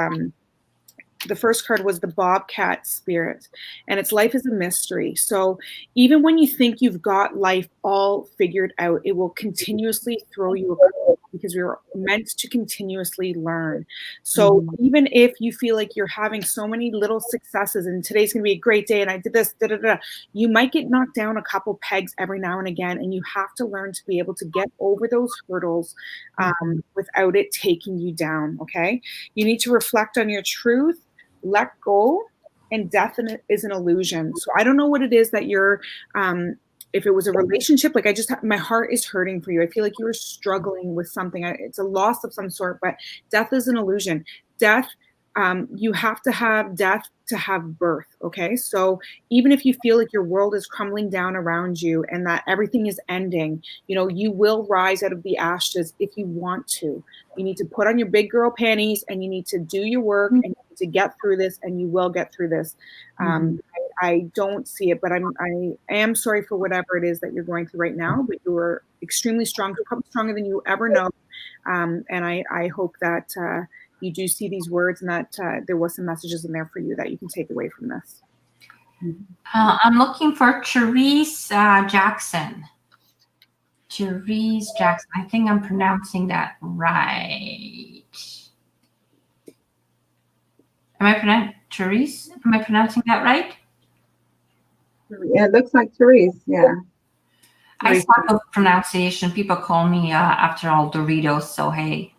The first card was the Bobcat Spirit, and it's life is a mystery. So even when you think you've got life all figured out, it will continuously throw you a curve because we're meant to continuously learn. So even if you feel like you're having so many little successes and today's going to be a great day and I did this, you might get knocked down a couple pegs every now and again, and you have to learn to be able to get over those hurdles without it taking you down, okay? You need to reflect on your truth, let go, and death is an illusion. So I don't know what it is that you're, if it was a relationship, like my heart is hurting for you. I feel like you were struggling with something. It's a loss of some sort, but death is an illusion. Death, you have to have death to have birth, okay? So even if you feel like your world is crumbling down around you and that everything is ending, you will rise out of the ashes if you want to. You need to put on your big girl panties and you need to do your work and you need to get through this, and you will get through this. I don't see it, but I am sorry for whatever it is that you're going through right now, but you are extremely strong, probably stronger than you ever know. And I hope that you do see these words and that there was some messages in there for you that you can take away from this. I'm looking for Therese Jackson. Therese Jackson. I think I'm pronouncing that right. Am I pronouncing that right? It looks like Therese, yeah. I suck with pronunciation. People call me after all Doritos, so hey.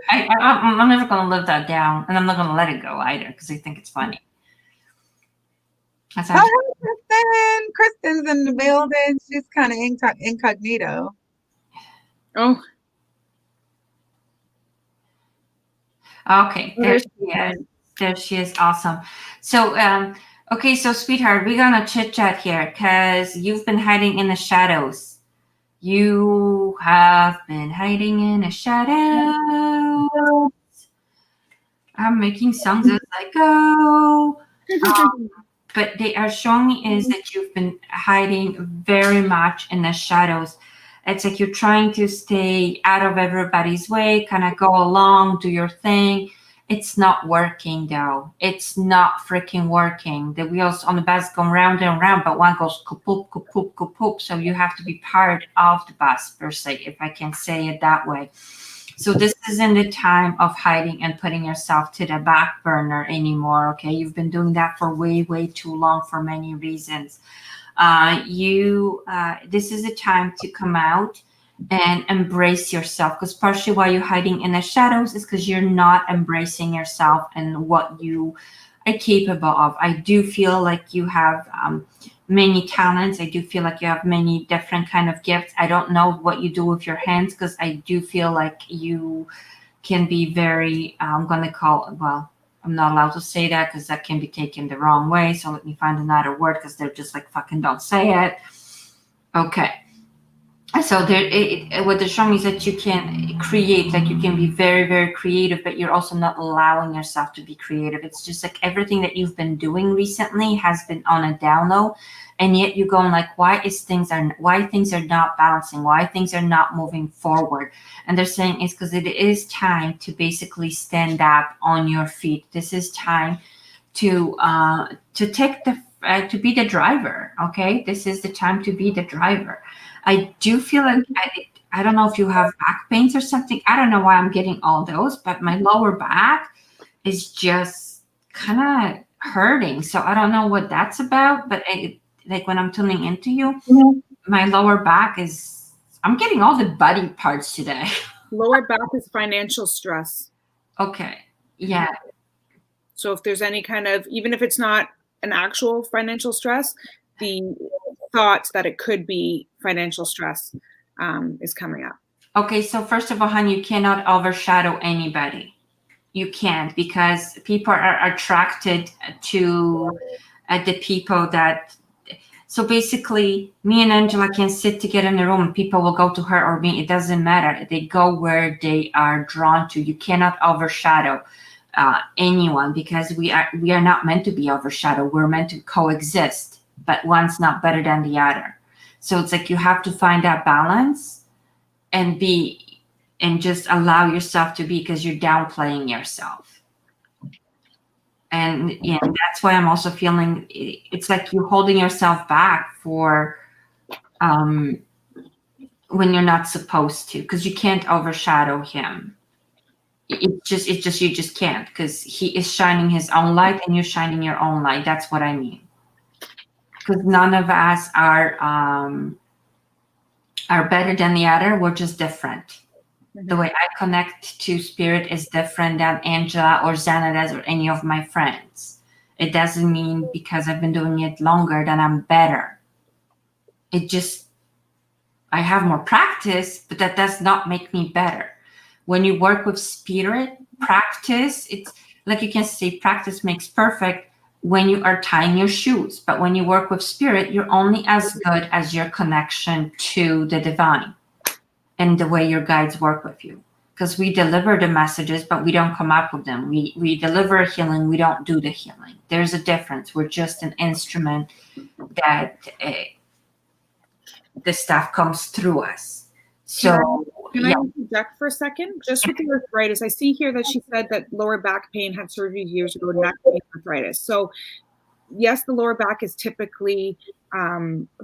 I'm never going to live that down, and I'm not going to let it go either because I think it's funny. That's Hi, Kristen. Kristen's in the building. She's kind of incognito. Oh. Okay, there she is. There she is. Awesome. So, okay, so sweetheart, we're gonna chit chat here because you've been hiding in the shadows. You have been hiding in the shadows. I'm making songs as I go. But they are showing me is that you've been hiding very much in the shadows. It's like you're trying to stay out of everybody's way, kind of go along, do your thing. It's not working though. It's not freaking working. The wheels on the bus go round and round, but one goes kapoop, kapoop, kapoop. So you have to be part of the bus per se, if I can say it that way. So this isn't the time of hiding and putting yourself to the back burner anymore, okay? You've been doing that for way, way too long for many reasons. This is a time to come out and embrace yourself, because partially why you're hiding in the shadows is because you're not embracing yourself and what you are capable of. I do feel like you have many talents. I do feel like you have many different kind of gifts. I don't know what you do with your hands, because I do feel like you can be very, I'm not allowed to say that because that can be taken the wrong way. So let me find another word, because they're just like, fucking don't say it. Okay. So what they're showing me is that you can create, like you can be very, very creative, but you're also not allowing yourself to be creative. It's just like everything that you've been doing recently has been on a down low, and yet you're going like, why things are not balancing, why things are not moving forward? And they're saying it's because it is time to basically stand up on your feet. This is time to take to be the driver. Okay, this is the time to be the driver. I do feel like I don't know if you have back pains or something. I don't know why I'm getting all those, but my lower back is just kind of hurting. So I don't know what that's about. But like when I'm tuning into you, my lower back is. I'm getting all the body parts today. Lower back is financial stress. Okay. Yeah. So if there's any kind of, even if it's not an actual financial stress, the thought that it could be financial stress is coming up. Okay, so first of all, hon, you cannot overshadow anybody. You can't, because people are attracted to the people that. So basically, me and Angela can sit together in the room, and people will go to her or me. It doesn't matter. They go where they are drawn to. You cannot overshadow anyone, because we are not meant to be overshadowed. We're meant to coexist, but one's not better than the other. So it's like you have to find that balance and just allow yourself to be, because you're downplaying yourself. And yeah, that's why I'm also feeling it's like you're holding yourself back for when you're not supposed to, because you can't overshadow him. You just can't, because he is shining his own light and you're shining your own light. That's what I mean. Because none of us are better than the other. We're just different. Mm-hmm. The way I connect to spirit is different than Angela or Zaana does, or any of my friends. It doesn't mean because I've been doing it longer that I'm better. It just, I have more practice, but that does not make me better. When you work with spirit, practice, it's like you can say practice makes perfect when you are tying your shoes. But when you work with spirit, you're only as good as your connection to the divine and the way your guides work with you. Because we deliver the messages, but we don't come up with them. We deliver healing, we don't do the healing. There's a difference. We're just an instrument that the stuff comes through us. So can I interject for a second? Just with the arthritis, I see here that she said that lower back pain had surgery years ago, neck pain, arthritis. So yes, the lower back is typically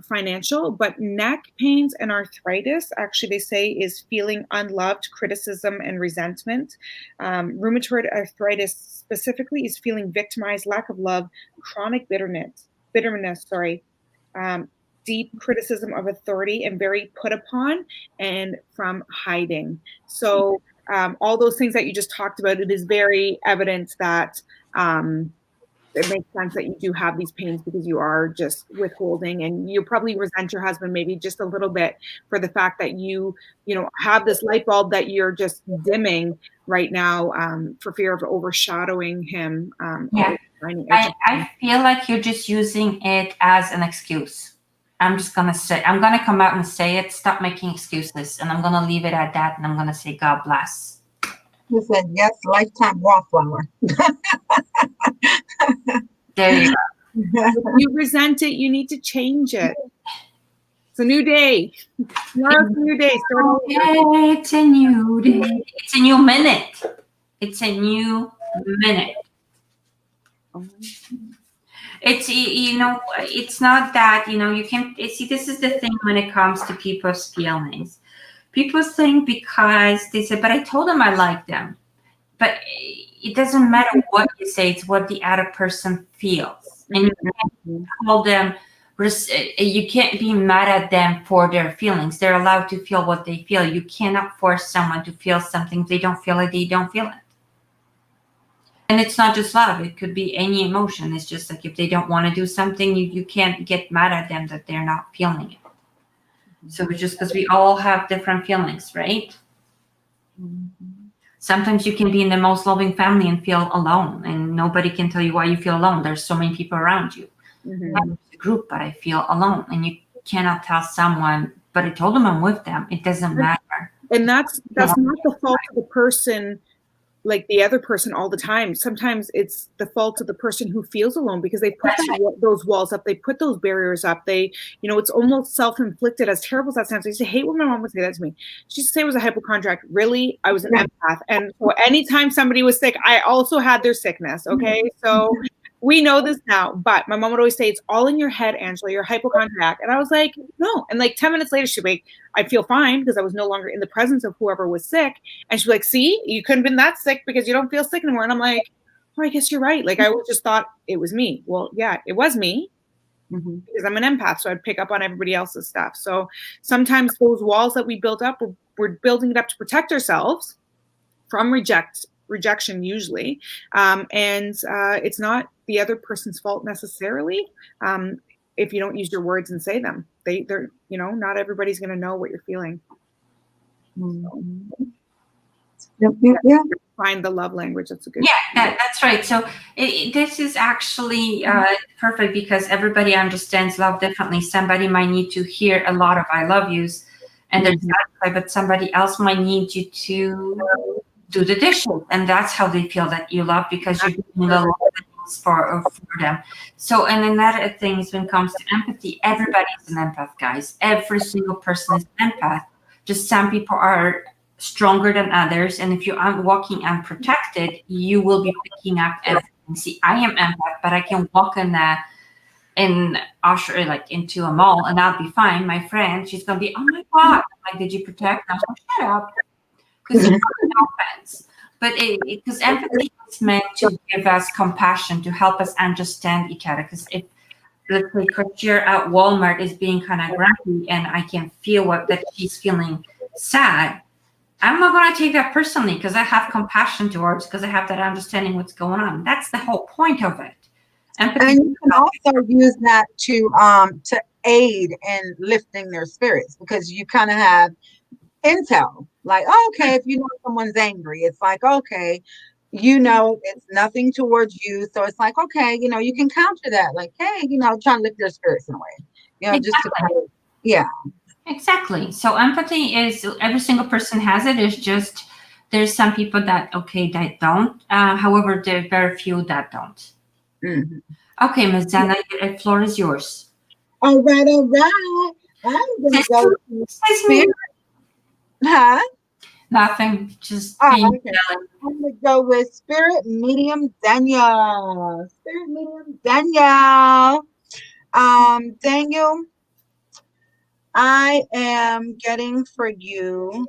financial, but neck pains and arthritis, actually they say, is feeling unloved, criticism, and resentment. Rheumatoid arthritis specifically is feeling victimized, lack of love, chronic bitterness, deep criticism of authority, and very put upon and from hiding. So all those things that you just talked about, it is very evident that it makes sense that you do have these pains, because you are just withholding, and you probably resent your husband maybe just a little bit for the fact that you have this light bulb that you're just dimming right now for fear of overshadowing him. Yeah. I feel like you're just using it as an excuse. I'm going to come out and say it. Stop making excuses. And I'm going to leave it at that. And I'm going to say, God bless. You said, yes, lifetime wallflower. There you go. If you resent it, you need to change it. It's a new day. Tomorrow's a new day. It's a new day. It's a new minute. It's a new minute. It's, it's not that, you can see, this is the thing when it comes to people's feelings. People think because they say, but I told them I like them. But it doesn't matter what you say, it's what the other person feels. And you can't call them, you can't be mad at them for their feelings. They're allowed to feel what they feel. You cannot force someone to feel something. If they don't feel it, they don't feel it. And it's not just love. It could be any emotion. It's just like if they don't want to do something, you can't get mad at them that they're not feeling it. So it's just because we all have different feelings, right? Mm-hmm. Sometimes you can be in the most loving family and feel alone, and nobody can tell you why you feel alone. There's so many people around you. Mm-hmm. I'm in a group, but I feel alone. And you cannot tell someone but I told them I'm with them. It doesn't matter. And that's not the fault of the person, like the other person all the time. Sometimes it's the fault of the person who feels alone because they put those walls up, they put those barriers up. They, it's almost self-inflicted, as terrible as that sounds. I used to hate when my mom would say that to me. She used to say I was a hypochondriac. Really? I was an empath. And so anytime somebody was sick, I also had their sickness. Okay. So we know this now, but my mom would always say, it's all in your head, Angela, you're a hypochondriac. And I was like, no. And like 10 minutes later, she'd be like, I feel fine because I was no longer in the presence of whoever was sick. And she'd be like, see, you couldn't have been that sick because you don't feel sick anymore. And I'm like, oh, I guess you're right. Like I always just thought it was me. Well, yeah, it was me because I'm an empath. So I'd pick up on everybody else's stuff. So sometimes those walls that we built up, we're building it up to protect ourselves from rejection usually. And it's not the other person's fault necessarily. If you don't use your words and say them, they're, not everybody's going to know what you're feeling. Find the love language. That's a good. That's right. So this is actually perfect because everybody understands love differently. Somebody might need to hear a lot of I love yous and they're satisfied, but somebody else might need you to do the dishes, and that's how they feel that you love because you're doing the little things for them. So, and another thing is when it comes to empathy, everybody's an empath, guys. Every single person is an empath. Just some people are stronger than others, and if you're walking unprotected, you will be picking up everything. See, I am empath, but I can walk usher like into a mall, and I'll be fine. My friend, she's gonna be, oh my god, I'm like, did you protect? I'm like, shut up. Because no offense, but because empathy is meant to give us compassion, to help us understand each other. Because if, let's say, cashier at Walmart is being kind of grumpy, and I can feel that she's feeling sad, I'm not going to take that personally because I have compassion towards, because I have that understanding what's going on. That's the whole point of it. Empathy, and you can also use that to aid in lifting their spirits because you kind of have intel, like, okay, if someone's angry, it's like, okay, it's nothing towards you, so it's like, okay, you can counter that, like, hey, trying to lift their spirits in a way, exactly. Just to kind of, exactly. So empathy is, every single person has it. It's just there's some people that don't. However, there are very few that don't. Okay, Ms. Zaana, the floor is yours. All right. I'm gonna go to spirit. Huh? Nothing. Just okay. I'm gonna go with Spirit Medium Daniel. Spirit Medium Daniel. Daniel, I am getting for you.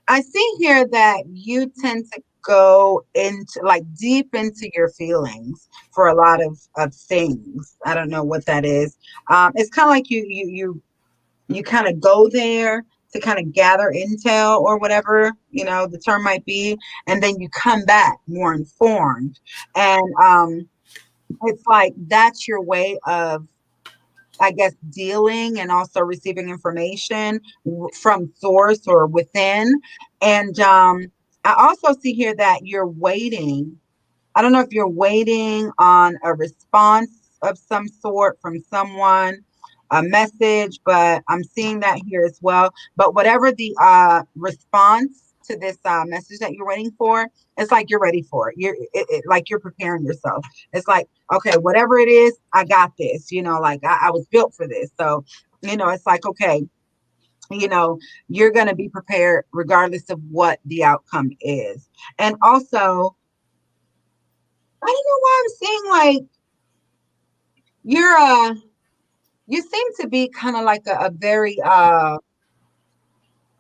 I see here that you tend to go into deep into your feelings for a lot of things. I don't know what that is. It's kind of like you kind of go there to kind of gather intel or whatever, the term might be. And then you come back more informed. And it's like, that's your way of, I guess, dealing and also receiving information from source or within. And I also see here that you're waiting. I don't know if you're waiting on a response of some sort from someone, a message, but I'm seeing that here as well. But whatever the response to this message that you're waiting for, it's like you're ready for it. Like you're preparing yourself. It's like, okay, whatever it is, I got this. I was built for this. So, it's like, okay, you're going to be prepared regardless of what the outcome is. And also, I don't know why I'm seeing like you seem to be kind of like a very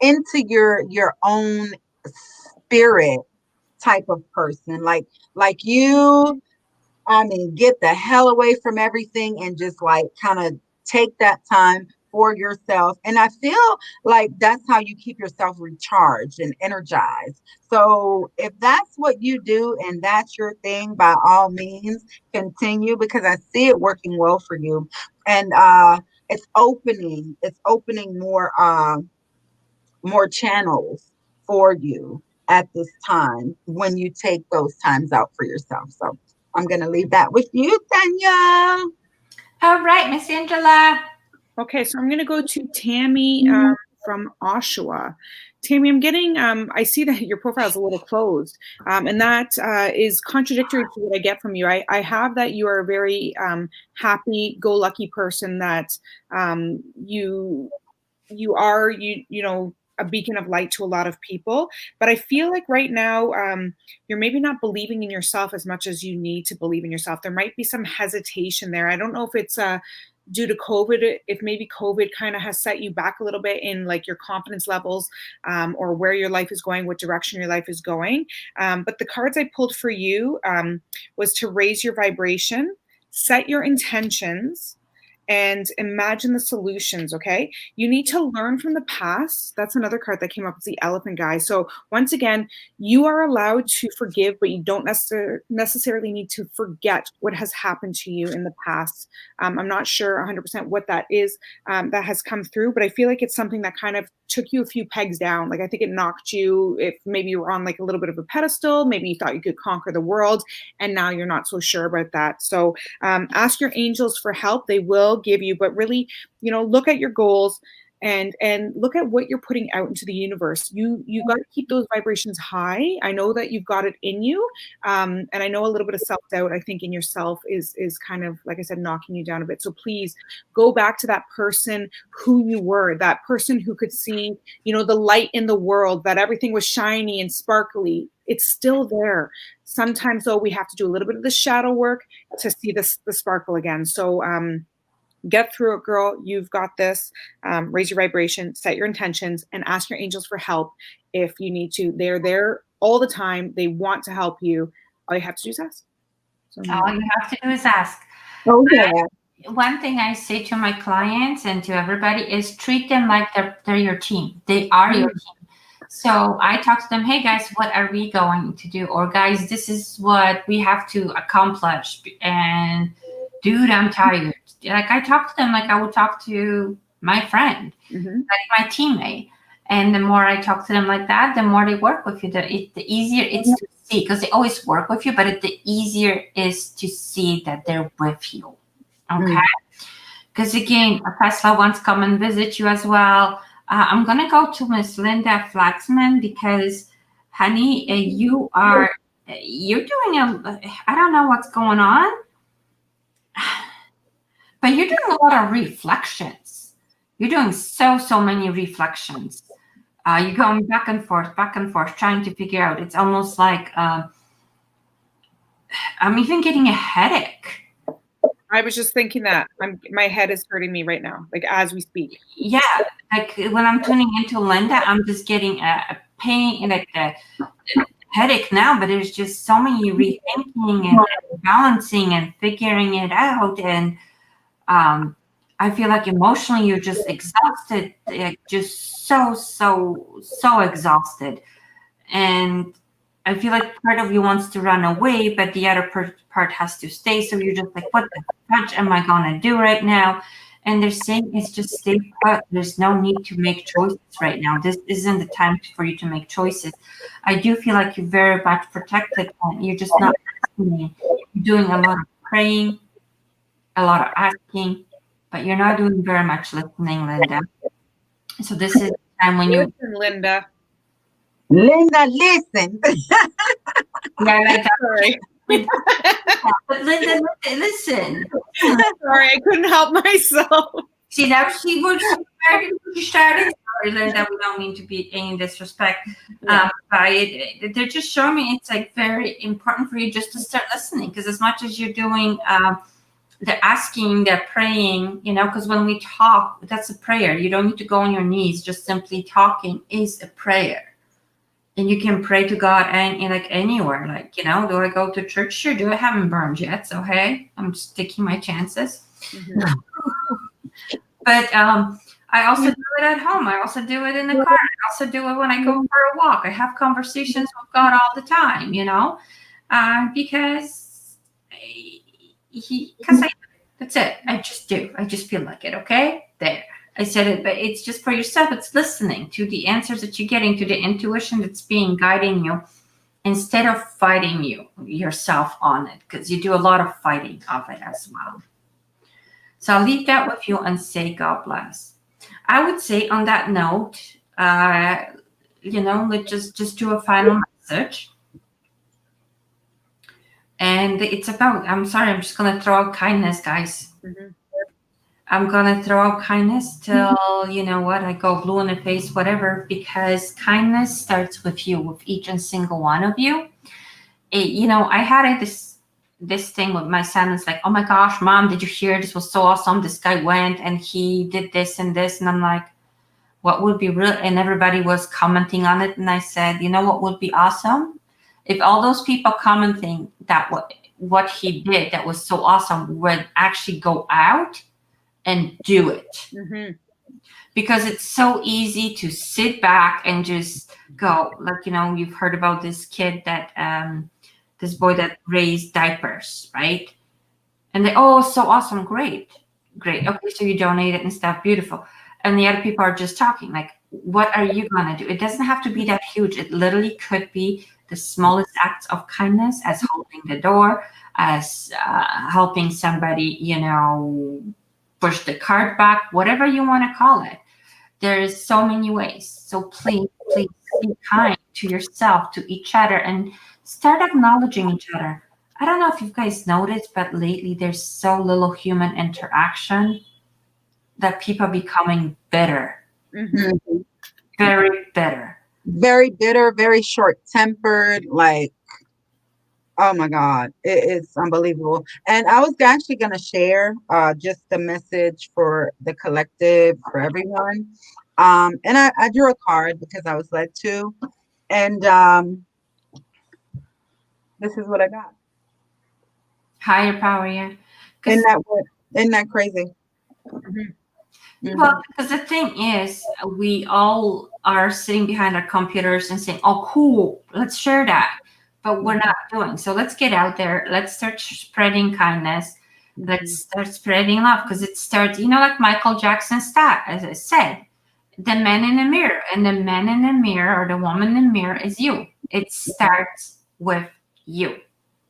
into your own spirit type of person. Like you, I mean, get the hell away from everything and just like kind of take that time for yourself. And I feel like that's how you keep yourself recharged and energized. So if that's what you do and that's your thing, by all means, continue, because I see it working well for you. And it's opening more channels for you at this time when you take those times out for yourself. So I'm going to leave that with you, Tanya. All right, Miss Angela. Okay, so I'm going to go to Tammy. from Oshawa. Tammy, I'm getting, I see that your profile is a little closed, and that is contradictory to what I get from you. I have that you are a very happy-go-lucky person, that you are, you know, a beacon of light to a lot of people. But I feel like right now you're maybe not believing in yourself as much as you need to believe in yourself. There might be some hesitation there. I don't know if it's due to COVID, if maybe COVID kind of has set you back a little bit in like your confidence levels, or where your life is going, what direction your life is going. But the cards I pulled for you was to raise your vibration, set your intentions, and imagine the solutions. Okay, you need to learn from the past. That's another card that came up. It's the elephant guy. So once again, you are allowed to forgive, but you don't necessarily need to forget what has happened to you in the past. I'm not sure 100% what that is that has come through, but I feel like it's something that kind of took you a few pegs down. Like I think it knocked you, if maybe you were on like a little bit of a pedestal, maybe you thought you could conquer the world, and now you're not so sure about that. So ask your angels for help. They will give you, but really, you know, look at your goals and look at what you're putting out into the universe. You got to keep those vibrations high. I know that you've got it in you, and I know a little bit of self-doubt, I think, in yourself is kind of, like I said, knocking you down a bit. So please go back to that person who you were, that person who could see, you know, the light in the world, that everything was shiny and sparkly. It's still there. Sometimes though, we have to do a little bit of the shadow work to see the sparkle again. So get through it, girl. You've got this. Raise your vibration, set your intentions, and ask your angels for help if you need to. They're there all the time. They want to help you. All you have to do is ask. So, all you have to do is ask. Oh, yeah. One thing I say to my clients and to everybody is treat them like they're your team. They are your team. So I talk to them, hey guys, what are we going to do? Or guys, this is what we have to accomplish. And dude, I'm tired. Like I talk to them like I would talk to my friend, like my teammate. And the more I talk to them like that, the more they work with you. The easier it's to see, because they always work with you, but the easier is to see that they're with you. Okay? Because again, a past loved ones come and visit you as well. I'm going to go to Miss Linda Flaxman because, honey, you're doing I don't know what's going on, but you're doing a lot of reflections. You're doing so many reflections. You're going back and forth, trying to figure out. It's almost like I'm even getting a headache. I was just thinking that my head is hurting me right now, like as we speak. Yeah, like when I'm tuning into Linda, I'm just getting a pain, like a headache now. But there's just so many rethinking and balancing and figuring it out, and I feel like emotionally you're just exhausted, like just so exhausted, and I feel like part of you wants to run away, but the other part has to stay. So you're just like, what the fudge am I going to do right now? And they're saying it's just stay put. There's no need to make choices right now. This isn't the time for you to make choices. I do feel like you're very much protected and you're just not listening. You're doing a lot of praying, a lot of asking, but you're not doing very much listening, Linda. So this is the time when you... Listen, Linda, listen. Yeah, like that. Sorry. But Linda, listen. Sorry, I couldn't help myself. See, now she started. Sorry, Linda, we don't mean to be any disrespect. Yeah. They're just showing me it's like very important for you just to start listening, because as much as you're doing they're asking, they're praying, you know, because when we talk, that's a prayer. You don't need to go on your knees. Just simply talking is a prayer. And you can pray to God and like anywhere, like, you know, do I go to church? Sure. Do I haven't burned yet? So, hey, I'm just taking my chances. But I also do it at home. I also do it in the car. I also do it when I go for a walk. I have conversations with God all the time, you know, because that's it. I just do. I just feel like it. Okay. There. I said it, but it's just for yourself. It's listening to the answers that you're getting, to the intuition that's being guiding you, instead of fighting yourself on it, because you do a lot of fighting of it as well. So I'll leave that with you and say God bless. I would say on that note, let's just do a final message. And it's about, I'm sorry, I'm just going to throw out kindness, guys. Mm-hmm. I'm going to throw out kindness till, you know what, I go blue in the face, whatever, because kindness starts with you, with each and single one of you. I had this thing with my son. It's like, oh my gosh, Mom, did you hear? This was so awesome. This guy went and he did this and this. And I'm like, what would be real? And everybody was commenting on it. And I said, you know what would be awesome? If all those people commenting that what he did that was so awesome would actually go out and do it. Mm-hmm. Because it's so easy to sit back and just go, like, you've heard about this kid that, this boy that raised diapers, right? And they, oh, so awesome, great. Okay, so you donate it and stuff, beautiful. And the other people are just talking, like, what are you going to do? It doesn't have to be that huge. It literally could be the smallest acts of kindness, as holding the door, as helping somebody, push the cart back, whatever you want to call it. There's so many ways. So please be kind to yourself, to each other, and start acknowledging each other. I don't know if you guys noticed, but lately there's so little human interaction that people are becoming bitter. Mm-hmm. Very bitter. Very bitter, very short-tempered, like, oh my God, it's unbelievable. And I was actually going to share just a message for the collective, for everyone. And I drew a card because I was led to. And this is what I got. Higher power, yeah. Isn't that crazy? Mm-hmm. Well, because the thing is, we all are sitting behind our computers and saying, oh, cool, let's share that. But we're not doing. So let's get out there. Let's start spreading kindness. Let's start spreading love, because it starts, like Michael Jackson's stat, as I said, the man in the mirror. And the man in the mirror, or the woman in the mirror, is you. It starts with you.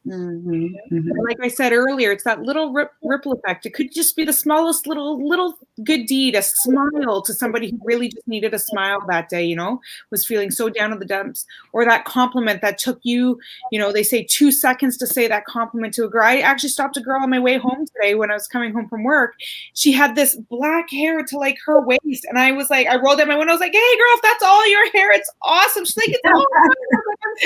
Mm-hmm. Mm-hmm. Like I said earlier, it's that little ripple effect. It could just be the smallest little good deed, a smile to somebody who really just needed a smile that day, was feeling so down in the dumps, or that compliment that took you, they say 2 seconds to say that compliment to a girl. I actually stopped a girl on my way home today when I was coming home from work. She had this black hair to like her waist, and I was like, I rolled down my window. I was like, hey girl, if that's all your hair, it's awesome. She's like, it's all I'm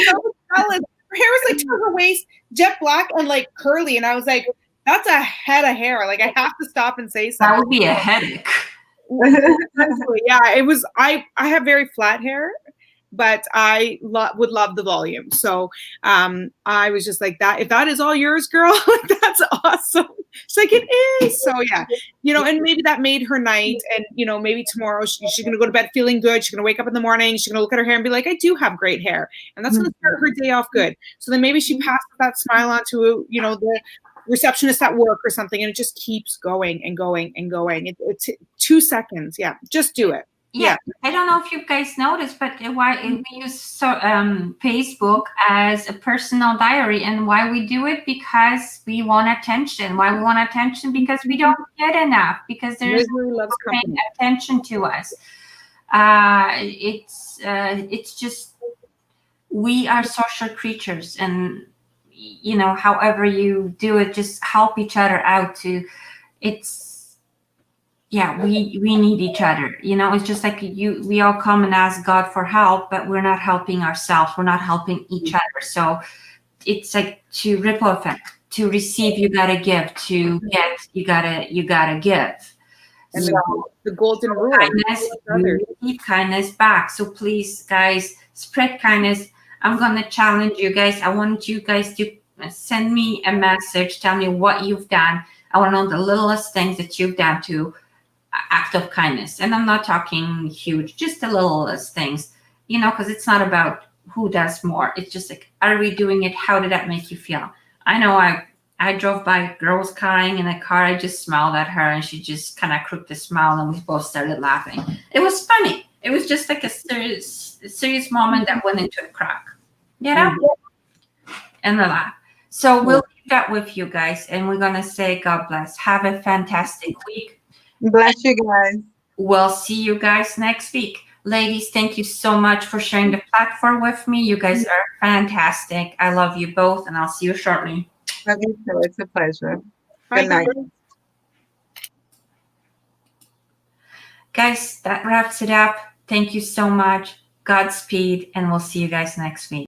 so jealous. Her hair was like to her waist, jet black and like curly. And I was like, that's a head of hair. Like, I have to stop and say something. That would be a headache. Yeah, it was, I have very flat hair, but I would love the volume. So I was just like, that, if that is all yours, girl, that's awesome. She's like, it is. So yeah, and maybe that made her night. And, maybe tomorrow she's going to go to bed feeling good. She's going to wake up in the morning. She's going to look at her hair and be like, I do have great hair. And that's going to start her day off good. So then maybe she passes that smile on to, the receptionist at work or something. And it just keeps going and going and going. It's 2 seconds. Yeah. Just do it. Yeah, I don't know if you guys noticed, but why we use Facebook as a personal diary, and why we do it, because we want attention. Why we want attention? Because we don't get enough. Because there's no paying attention to us. It's just, we are social creatures, and however you do it, just help each other out. We need each other. It's just like we all come and ask God for help, but we're not helping ourselves. We're not helping each other. So it's like, to ripple effect, to receive, you got to give, to get, you got to give. And so the golden rule, kindness, we need kindness back. So please, guys, spread kindness. I'm going to challenge you guys. I want you guys to send me a message. Tell me what you've done. I want to know the littlest things that you've done to act of kindness. And I'm not talking huge, just the littlest things, because it's not about who does more. It's just like, are we doing it? How did that make you feel? I know I drove by a girl was crying in a car. I just smiled at her, and she just kind of crooked a smile, and we both started laughing. It was funny. It was just like a serious moment that went into a crack, and a laugh. So we'll leave that with you guys, and we're going to say God bless. Have a fantastic week. Bless you guys. we'll see you guys next week. Ladies, thank you so much for sharing the platform with me. You guys are fantastic. I love you both, and I'll see you shortly. Love you too. It's a pleasure. Bye, Good night. guys. Guys, that wraps it up. Thank you so much. Godspeed, and we'll see you guys next week.